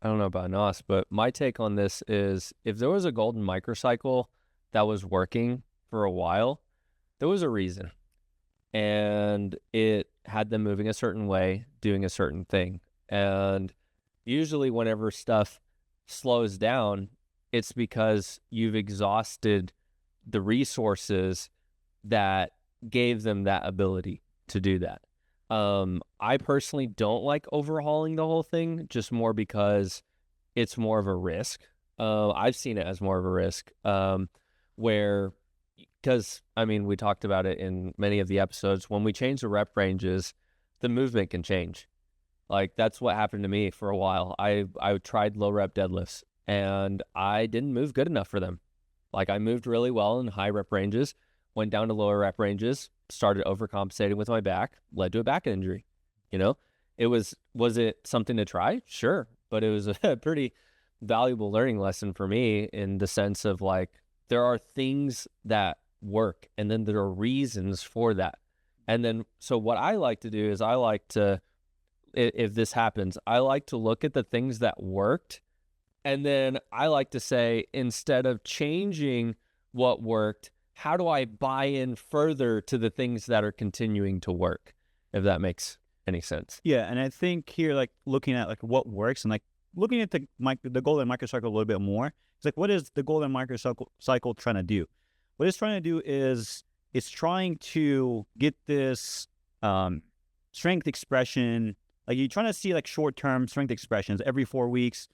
I don't know about Nas, but my take on this is if there was a golden microcycle that was working for a while, there was a reason. And it had them moving a certain way, doing a certain thing. And usually whenever stuff slows down, it's because you've exhausted the resources that gave them that ability to do that. I personally don't like overhauling the whole thing, just more because it's more of a risk. I've seen it as more of a risk, because I mean, we talked about it in many of the episodes. When we change the rep ranges, the movement can change. Like that's what happened to me for a while. I tried low rep deadlifts and I didn't move good enough for them. Like I moved really well in high rep ranges, went down to lower rep ranges, started overcompensating with my back, led to a back injury. Was it something to try? Sure. But it was a pretty valuable learning lesson for me in the sense of like, there are things that work and then there are reasons for that. And then, so what I like to do is I like to, if this happens, I like to look at the things that worked. And then I like to say, instead of changing what worked, how do I buy in further to the things that are continuing to work, if that makes any sense? Yeah, and I think here, like looking at like what works and like looking at the golden microcycle a little bit more, it's like what is the golden microcycle trying to do? What it's trying to do is it's trying to get this strength expression. Like you're trying to see like short-term strength expressions every 4 weeks.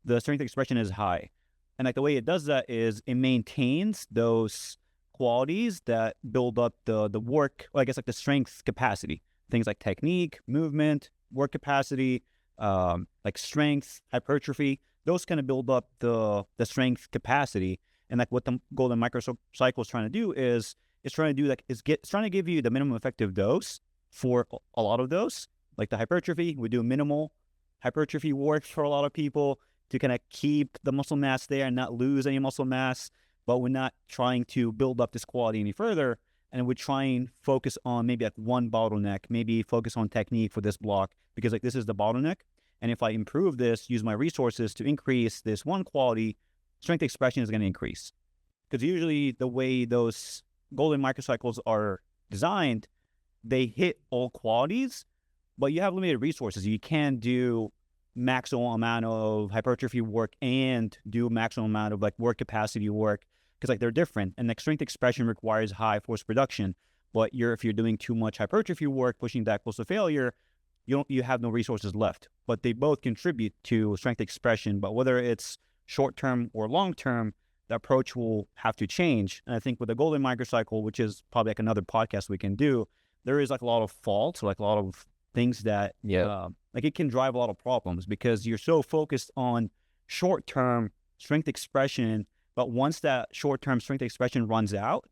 The strength expression is high, and like the way it does that is it maintains those qualities that build up the work. Well, I guess like the strength capacity, things like technique, movement, work capacity, like strength, hypertrophy. Those kind of build up the strength capacity. And like what the golden microcycle is trying to do is it's trying to give you the minimum effective dose for a lot of those. Like the hypertrophy, we do minimal hypertrophy work for a lot of people to kind of keep the muscle mass there and not lose any muscle mass, but we're not trying to build up this quality any further. And we're trying to focus on maybe like one bottleneck, maybe focus on technique for this block, because like this is the bottleneck. And if I improve this, use my resources to increase this one quality, strength expression is going to increase. Because usually the way those golden microcycles are designed, they hit all qualities, but you have limited resources. You can't do maximum amount of hypertrophy work and do maximum amount of like work capacity work, because like they're different. And like strength expression requires high force production, but if you're doing too much hypertrophy work, pushing that close to failure, you have no resources left. But they both contribute to strength expression. But whether it's short term or long term, the approach will have to change. And I think with the golden microcycle, which is probably like another podcast we can do, there is like a lot of faults, like a lot of things that like it can drive a lot of problems because you're so focused on short-term strength expression, but once that short-term strength expression runs out,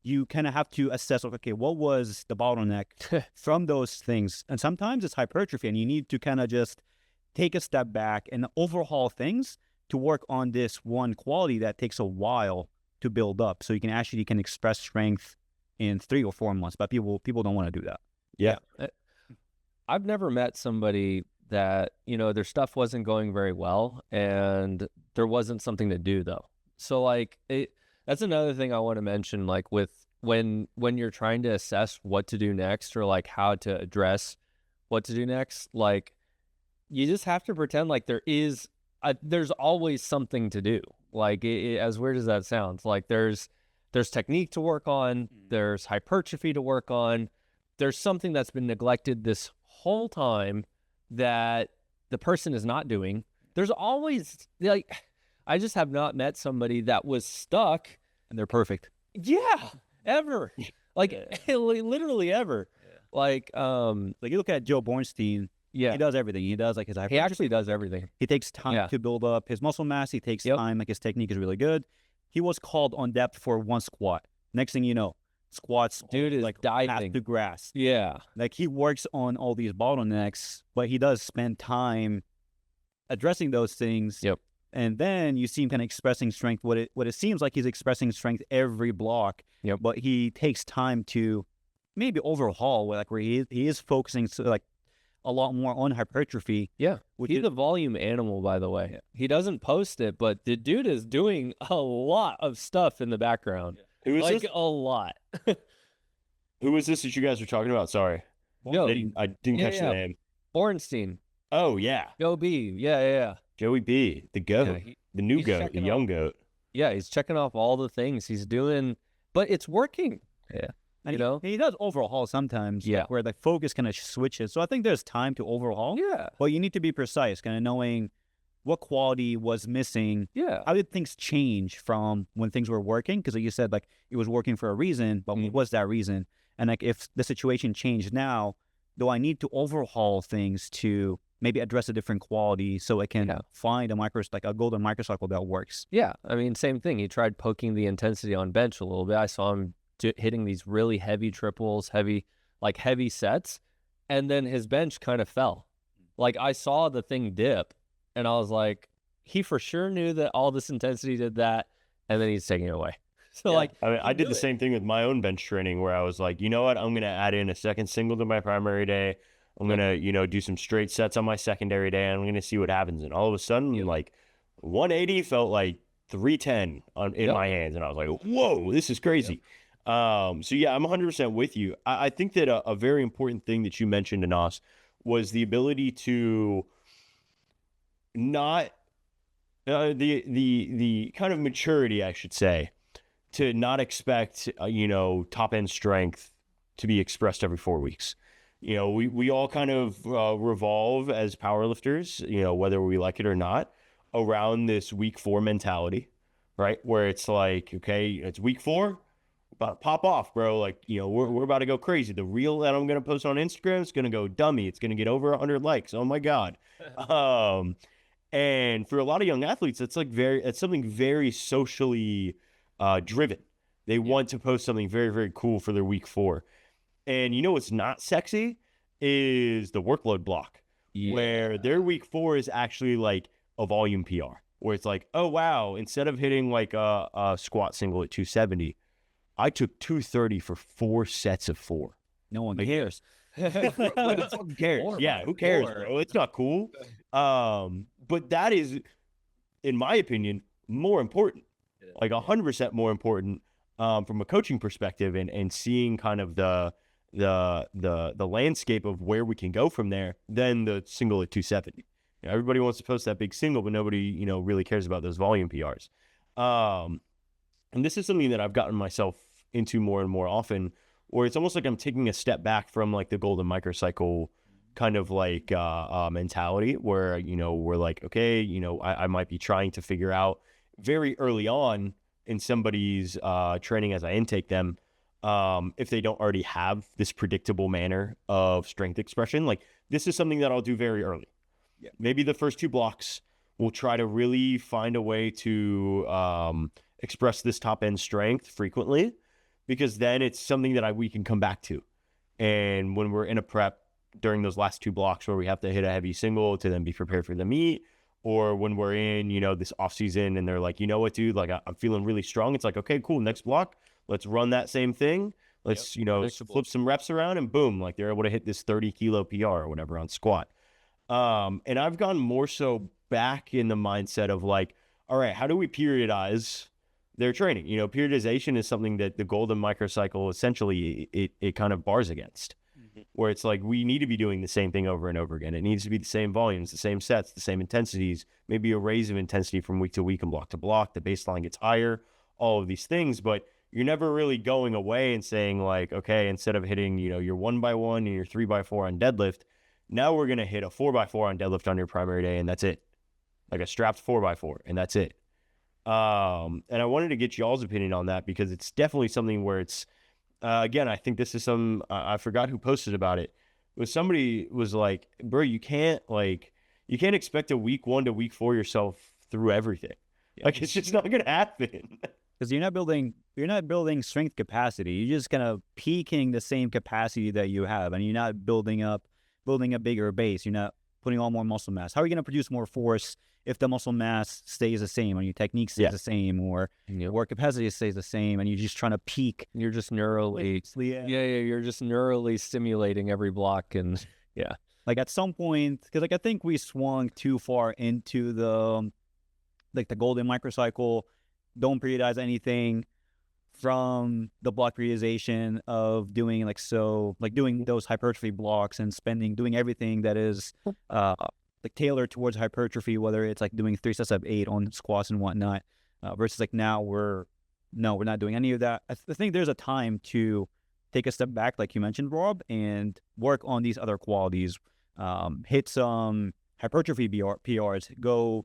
you kind of have to assess, like, okay, what was the bottleneck from those things? And sometimes it's hypertrophy, and you need to kind of just take a step back and overhaul things to work on this one quality that takes a while to build up, so you can express strength in 3 or 4 months. But people don't want to do that. Yeah. I've never met somebody that, their stuff wasn't going very well and there wasn't something to do though. So like that's another thing I want to mention, like with when you're trying to assess what to do next or like how to address what to do next, like you just have to pretend like there's always something to do. Like as weird as that sounds, like there's technique to work on, there's hypertrophy to work on, there's something that's been neglected this whole time that the person is not doing. There's always, like, I just have not met somebody that was stuck And they're perfect. Yeah, ever. Like literally ever. Yeah. Like you look at Joe Bornstein. yeah. He does everything. He does like his He actually does everything. He takes time to build up his muscle mass. He takes time. Like his technique is really good. He was called on depth for one squat. Next thing you know, squats, Dude is like diving path to grass. Yeah. Like he works on all these bottlenecks, but he does spend time addressing those things. Yep. And then you see him kind of expressing strength. What it seems like he's expressing strength every block. Yep. But he takes time to maybe overhaul where he is focusing like a lot more on hypertrophy. Yeah. He's a volume animal, by the way. Yeah. He doesn't post it, but the dude is doing a lot of stuff in the background. Yeah. Who is like this? A lot. Who was this that you guys were talking about? Sorry. No, I didn't catch the name. Ornstein. Oh, yeah. Joe B. Yeah. Joey B, the goat, the new goat, the young goat. Yeah, he's checking off all the things he's doing, but it's working. Yeah. And he does overhaul sometimes, where the focus kind of switches. So I think there's time to overhaul. Yeah. But you need to be precise, kind of knowing what quality was missing. Yeah. How did things change from when things were working? Because like you said, like it was working for a reason, but what was that reason? And like if the situation changed now, do I need to overhaul things to maybe address a different quality so it can find a golden microcycle that works? Yeah. I mean, same thing. He tried poking the intensity on bench a little bit. I saw him hitting these really heavy triples, heavy sets, and then his bench kind of fell. Like I saw the thing dip, and I was like, he for sure knew that all this intensity did that, and then he's taking it away. So I did the same thing with my own bench training where I was like, you know what, I'm gonna add in a second single to my primary day. I'm gonna do some straight sets on my secondary day, and I'm gonna see what happens. And all of a sudden, like 180 felt like 310 in my hands, and I was like, whoa, this is crazy. So yeah, I'm 100% with you. I think that a very important thing that you mentioned, Anas, was the ability to not the kind of maturity, I should say, to not expect top end strength to be expressed every 4 weeks. We all kind of revolve as powerlifters, whether we like it or not, around this week 4 mentality, right? Where it's like, okay, it's week 4, about to pop off, bro. Like, we're about to go crazy. The reel that I'm going to post on Instagram is going to go dummy. It's going to get over 100 likes. Oh my God. And for a lot of young athletes, it's something very socially driven. They want to post something very, very cool for their week 4. And what's not sexy is the workload block, where their week 4 is actually like a volume PR, where it's like, oh, wow, instead of hitting like a squat single at 270, I took 230 for 4 sets of 4. No one cares. Who cares? Yeah, who cares, bro? It's not cool. But that is, in my opinion, more important, like 100% more important from a coaching perspective, and seeing kind of the landscape of where we can go from there than the single at 270. Everybody wants to post that big single, but nobody, really cares about those volume PRs. And this is something that I've gotten myself into more and more often, where it's almost like I'm taking a step back from like the golden microcycle kind of like mentality, where, we're like, okay, I might be trying to figure out very early on in somebody's training as I intake them, if they don't already have this predictable manner of strength expression. Like, this is something that I'll do very early. Yeah. Maybe the first 2 blocks, we'll try to really find a way to express this top end strength frequently, because then it's something that we can come back to. And when we're in a prep during those last 2 blocks where we have to hit a heavy single to then be prepared for the meet, or when we're in, this off season and they're like, you know what, dude, like I'm feeling really strong. It's like, okay, cool. Next block, let's run that same thing. Let's, flip some reps around, and boom, like they're able to hit this 30 kilo PR or whatever on squat. And I've gone more so back in the mindset of like, all right, how do we periodize their training? Periodization is something that the golden microcycle essentially it kind of bars against, where it's like, we need to be doing the same thing over and over again. It needs to be the same volumes, the same sets, the same intensities, maybe a raise of intensity from week to week and block to block. The baseline gets higher, all of these things, but you're never really going away and saying like, okay, instead of hitting, your 1x1 and your 3x4 on deadlift, now we're going to hit a 4x4 on deadlift on your primary day, and that's it. Like a strapped 4x4, and that's it. And I wanted to get y'all's opinion on that, because it's definitely something where it's, again, I think this is I forgot who posted about it. But somebody was like, bro, you can't expect a week 1 to week 4 yourself through everything. Yeah. Like, it's just not going to happen. Because you're not building strength capacity. You're just kind of peaking the same capacity that you have, and you're not building a bigger base. You're not putting on more muscle mass. How are you going to produce more force if the muscle mass stays the same, or your technique stays the same, or work capacity stays the same, and you're just trying to peak? You're just neurally, you're just neurally stimulating every block, and like at some point, because like I think we swung too far into the golden microcycle. Don't periodize anything, from the block periodization of doing doing those hypertrophy blocks and doing everything that is like tailored towards hypertrophy, whether it's like doing 3 sets of 8 on squats and whatnot, versus like now we're not doing any of that. I think there's a time to take a step back, like you mentioned, Rob, and work on these other qualities. Hit some hypertrophy PRs, go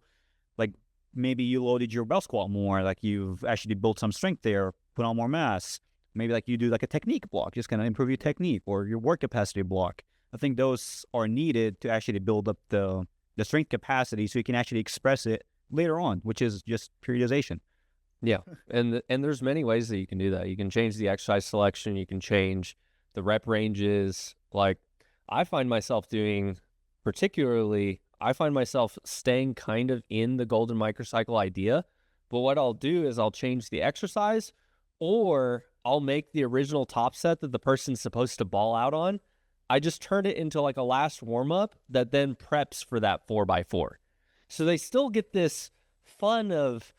like, maybe you loaded your bell squat more, like you've actually built some strength there, put on more mass. Maybe like you do like a technique block, just kind of improve your technique, or your work capacity block. I think those are needed to actually build up the strength capacity, so you can actually express it later on, which is just periodization. Yeah, and there's many ways that you can do that. You can change the exercise selection. You can change the rep ranges. Like, I find myself staying kind of in the golden microcycle idea, but what I'll do is I'll change the exercise, or I'll make the original top set that the person's supposed to ball out on, I just turn it into like a last warm-up that then preps for that 4x4. So they still get this fun of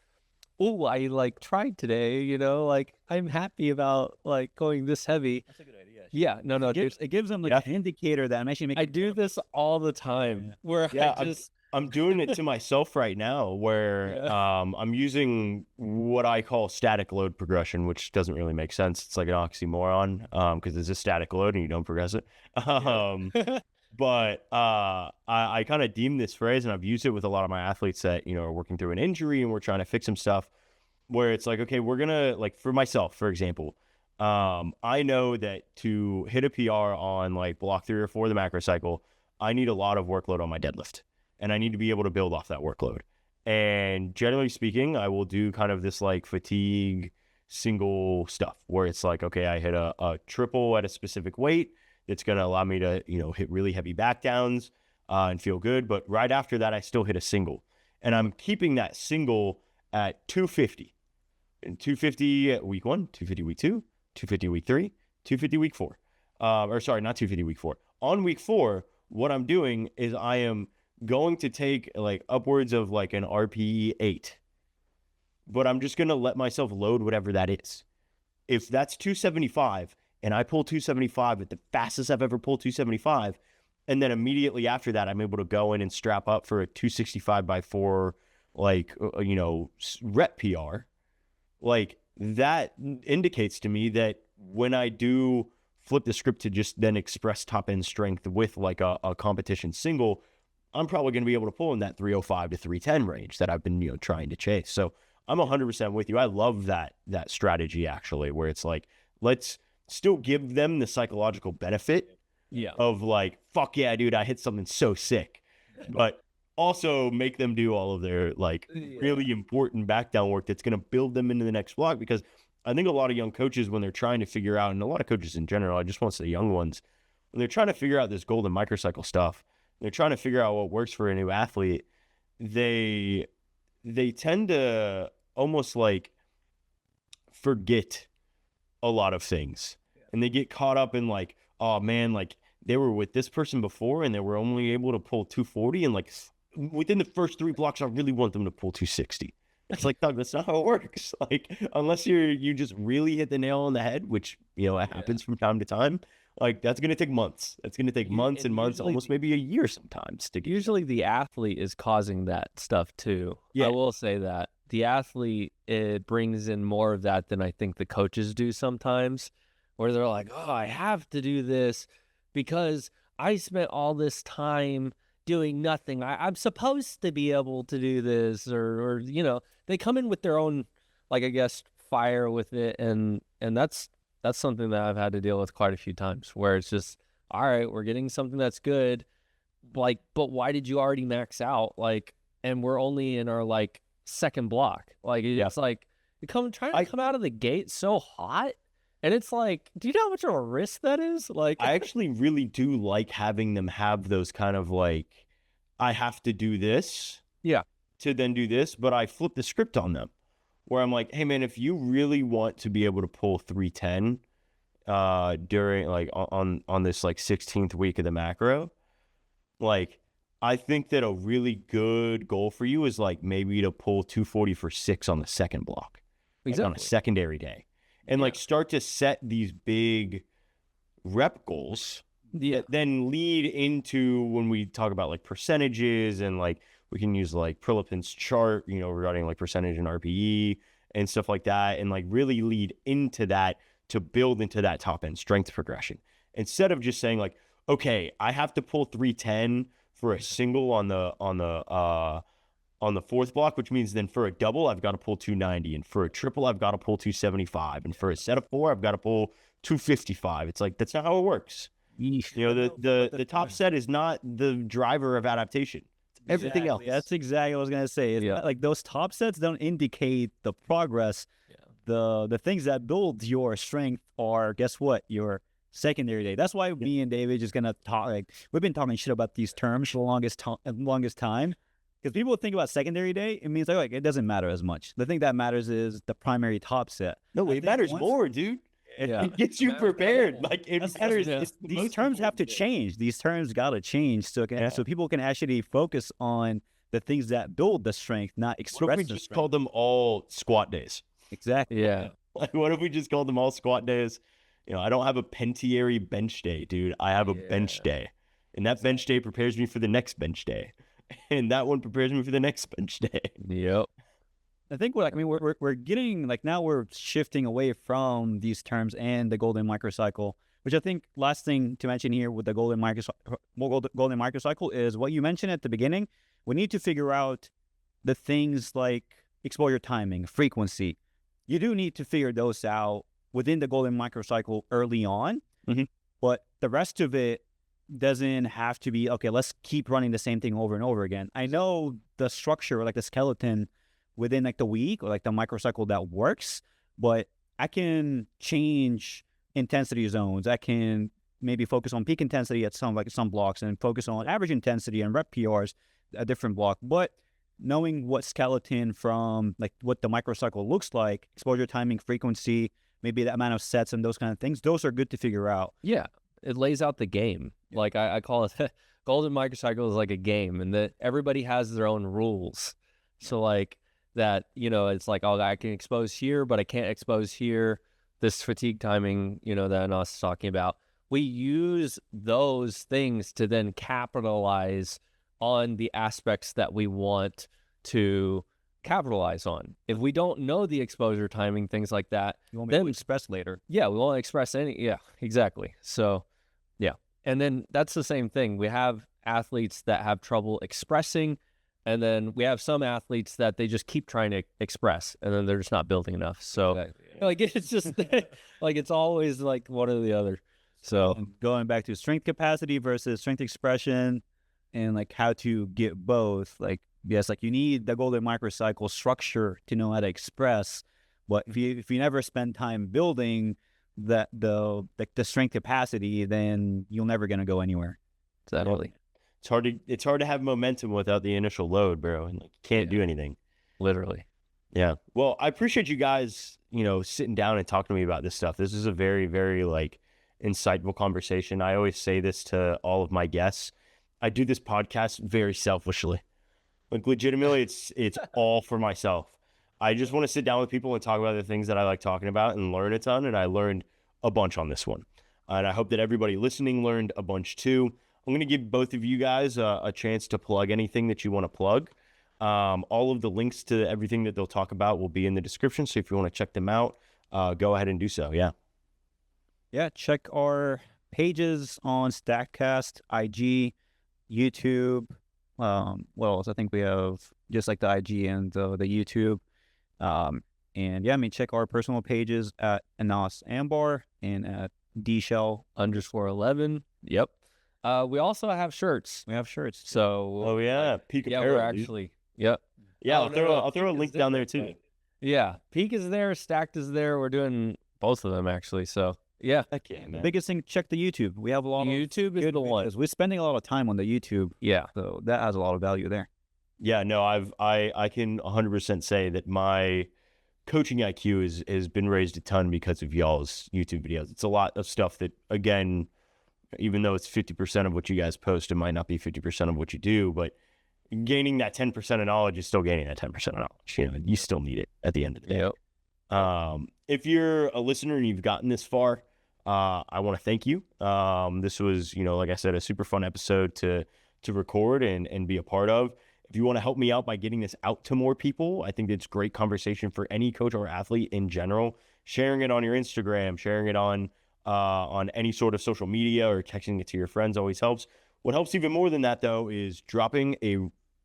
oh, I like tried today, you know, like I'm happy about like going this heavy. That's a good idea. Yeah, no, It gives them like an indicator that I'm actually making. I do this all the time where Yeah, I just, I'm doing it to myself right now where I'm using what I call static load progression, which doesn't really make sense. It's like an oxymoron because it's a static load and you don't progress it. But I kind of deem this phrase, and I've used it with a lot of my athletes that, you know, are working through an injury and we're trying to fix some stuff, where it's like, okay, we're going to, like, for myself, for example, I know that to hit a PR on like block 3 or 4 of the microcycle, I need a lot of workload on my deadlift, and I need to be able to build off that workload. And generally speaking, I will do kind of this like fatigue single stuff where it's like, okay, I hit a triple at a specific weight. It's going to allow me to, you know, hit really heavy back downs and feel good. But right after that, I still hit a single, and I'm keeping that single at 250 and 250 at week 1, 250 week 2, 250 week 3, 250 week 4. Or sorry, not 250 week 4. On week 4, what I'm doing is I am going to take like upwards of like an RPE 8, but I'm just going to let myself load whatever that is. If that's 275 and I pull 275 at the fastest I've ever pulled 275, and then immediately after that, I'm able to go in and strap up for a 265 by 4, like, you know, rep PR, like that indicates to me that when I do flip the script to just then express top end strength with like a competition single, I'm probably going to be able to pull in that 305 to 310 range that I've been, you know, trying to chase. So I'm 100% with you. I love that strategy actually, where it's like, let's still give them the psychological benefit of like, fuck yeah, dude, I hit something so sick, but also make them do all of their like really important back down work that's going to build them into the next block. Because I think a lot of young coaches, when they're trying to figure out, and a lot of coaches in general, I just want to say young ones, when they're trying to figure out this golden microcycle stuff, they're trying to figure out what works for a new athlete, they tend to almost like forget a lot of things. And they get caught up in like, oh man, like they were with this person before and they were only able to pull 240, and like within the first 3 blocks, I really want them to pull 260. It's like, Doug, that's not how it works. Like, unless you just really hit the nail on the head, which, you know, it happens from time to time, like that's going to take months. It's going to take months and months, almost maybe a year sometimes. Usually the athlete is causing that stuff too. Yeah. I will say that. The athlete, it brings in more of that than I think the coaches do sometimes, where they're like, oh, I have to do this because I spent all this time doing nothing. I'm supposed to be able to do this, or you know, they come in with their own, like, I guess, fire with it, and that's something that I've had to deal with quite a few times, where it's just, all right, we're getting something that's good, like, but why did you already max out? Like, and we're only in our like second block. Like, it's like you come out of the gate so hot. And it's like, do you know how much of a risk that is? Like, I actually really do like having them have those kind of like, I have to do this to then do this, but I flip the script on them where I'm like, hey man, if you really want to be able to pull 310 during like on this like 16th week of the macro, like I think that a really good goal for you is like maybe to pull 240 for 6 on the second block, like on a secondary day. And like start to set these big rep goals that then lead into when we talk about like percentages, and like we can use like Prilipin's chart, you know, regarding like percentage and RPE and stuff like that, and like really lead into that to build into that top end strength progression. Instead of just saying like, okay, I have to pull 310 for a single on the 4th block, which means then for a double, I've got to pull 290. And for a triple, I've got to pull 275. And for a set of 4, I've got to pull 255. It's like, that's not how it works. You know, the top set is not the driver of adaptation. It's everything else. That's exactly what I was going to say. It's not, like, those top sets don't indicate the progress. The things that build your strength are, guess what? Your secondary day. That's why me and David just going to talk. Like, we've been talking shit about these terms for the longest time. Because people think about secondary day, it means like it doesn't matter as much. The thing that matters is the primary top set. No, it matters more, dude. It gets you prepared. Like it matters. These terms have to change. These terms got to change so people can actually focus on the things that build the strength, not What express if we the just strength. called them all squat days? Exactly. Yeah. Like, what if we just called them all squat days? I don't have a Pentiary bench day, dude. I have a bench day. And that bench day prepares me for the next bench day. And that one prepares me for the next bench day. Yep. I think we're getting like, now we're shifting away from these terms and the golden microcycle, which I think last thing to mention here with the golden microcycle is what you mentioned at the beginning. We need to figure out the things like exposure timing, frequency. You do need to figure those out within the golden microcycle early on, but the rest of it doesn't have to be, okay, let's keep running the same thing over and over again. I know the structure, like the skeleton within like the week or like the microcycle that works, but I can change intensity zones. I can maybe focus on peak intensity at some blocks and focus on average intensity and rep PRs, a different block. But knowing what skeleton from like what the microcycle looks like, exposure timing, frequency, maybe the amount of sets and those kind of things, those are good to figure out. Yeah. It lays out the game. Like I call it golden microcycle is like a game, and that everybody has their own rules. So like that, it's like, oh, I can expose here, but I can't expose here. This fatigue timing, that Anas is talking about. We use those things to then capitalize on the aspects that we want to capitalize on. If we don't know the exposure timing, things like that, You want me to express later. yeah, we won't express any. Yeah, exactly. So, yeah. And then that's the same thing. We have athletes that have trouble expressing, and then we have some athletes that they just keep trying to express, and then they're just not building enough. So, like, it's just like it's always like one or the other. So, And going back to strength capacity versus strength expression and like how to get both, like, yes, like you need the golden microcycle structure to know how to express, but if you never spend time building the strength capacity, then you're never gonna go anywhere. exactly. It's hard to have momentum without the initial load, bro. And like, you can't do anything. Literally. Yeah. Well, I appreciate you guys, sitting down and talking to me about this stuff. This is a very, very like insightful conversation. I always say this to all of my guests. I do this podcast very selfishly. Like, legitimately, it's all for myself. I just want to sit down with people and talk about the things that I like talking about and learn a ton. And I learned a bunch on this one. And I hope that everybody listening learned a bunch too. I'm going to give both of you guys a chance to plug anything that you want to plug. All of the links to everything that they'll talk about will be in the description. So if you want to check them out, go ahead and do so. Yeah. Yeah, check our pages on StackedCast, IG, YouTube. What else? I think we have just like the IG and the YouTube. And yeah, check our personal pages at Anas Anbar and at dshell_11. Yep. We also have shirts. We have shirts. So, Oh yeah, Peak yeah, Apparel. we're dude. actually, yep. Yeah, Oh, I'll throw a Peak link is down there different, too. but- Yeah, Peak is there, Stacked is there. We're doing both of them actually. So yeah, Heck yeah, man. Biggest thing, check the YouTube. We have a lot of YouTube is good the one. videos. We're spending a lot of time on the YouTube, Yeah, so that has a lot of value there. Yeah, no, I can 100% say that my coaching IQ has been raised a ton because of y'all's YouTube videos. It's a lot of stuff that, again, even though it's 50% of what you guys post, it might not be 50% of what you do, but gaining that 10% of knowledge is still gaining that 10% of knowledge. You still need it at the end of the day. yep. If you're a listener and you've gotten this far, I want to thank you. This was, like I said, a super fun episode to record and be a part of. If you want to help me out by getting this out to more people, I think it's great conversation for any coach or athlete in general. Sharing it on your Instagram, sharing it on any sort of social media or texting it to your friends always helps. What helps even more than that, though, is dropping a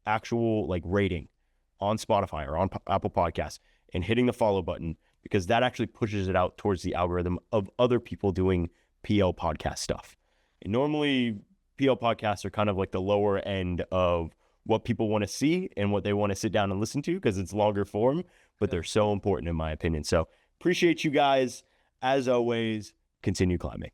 actual like rating on Spotify or on Apple Podcasts and hitting the follow button, because that actually pushes it out towards the algorithm of other people doing PL podcast stuff. And normally PL podcasts are kind of like the lower end of what people want to see and what they want to sit down and listen to, because it's longer form, but they're so important in my opinion. So appreciate you guys. As always, continue climbing.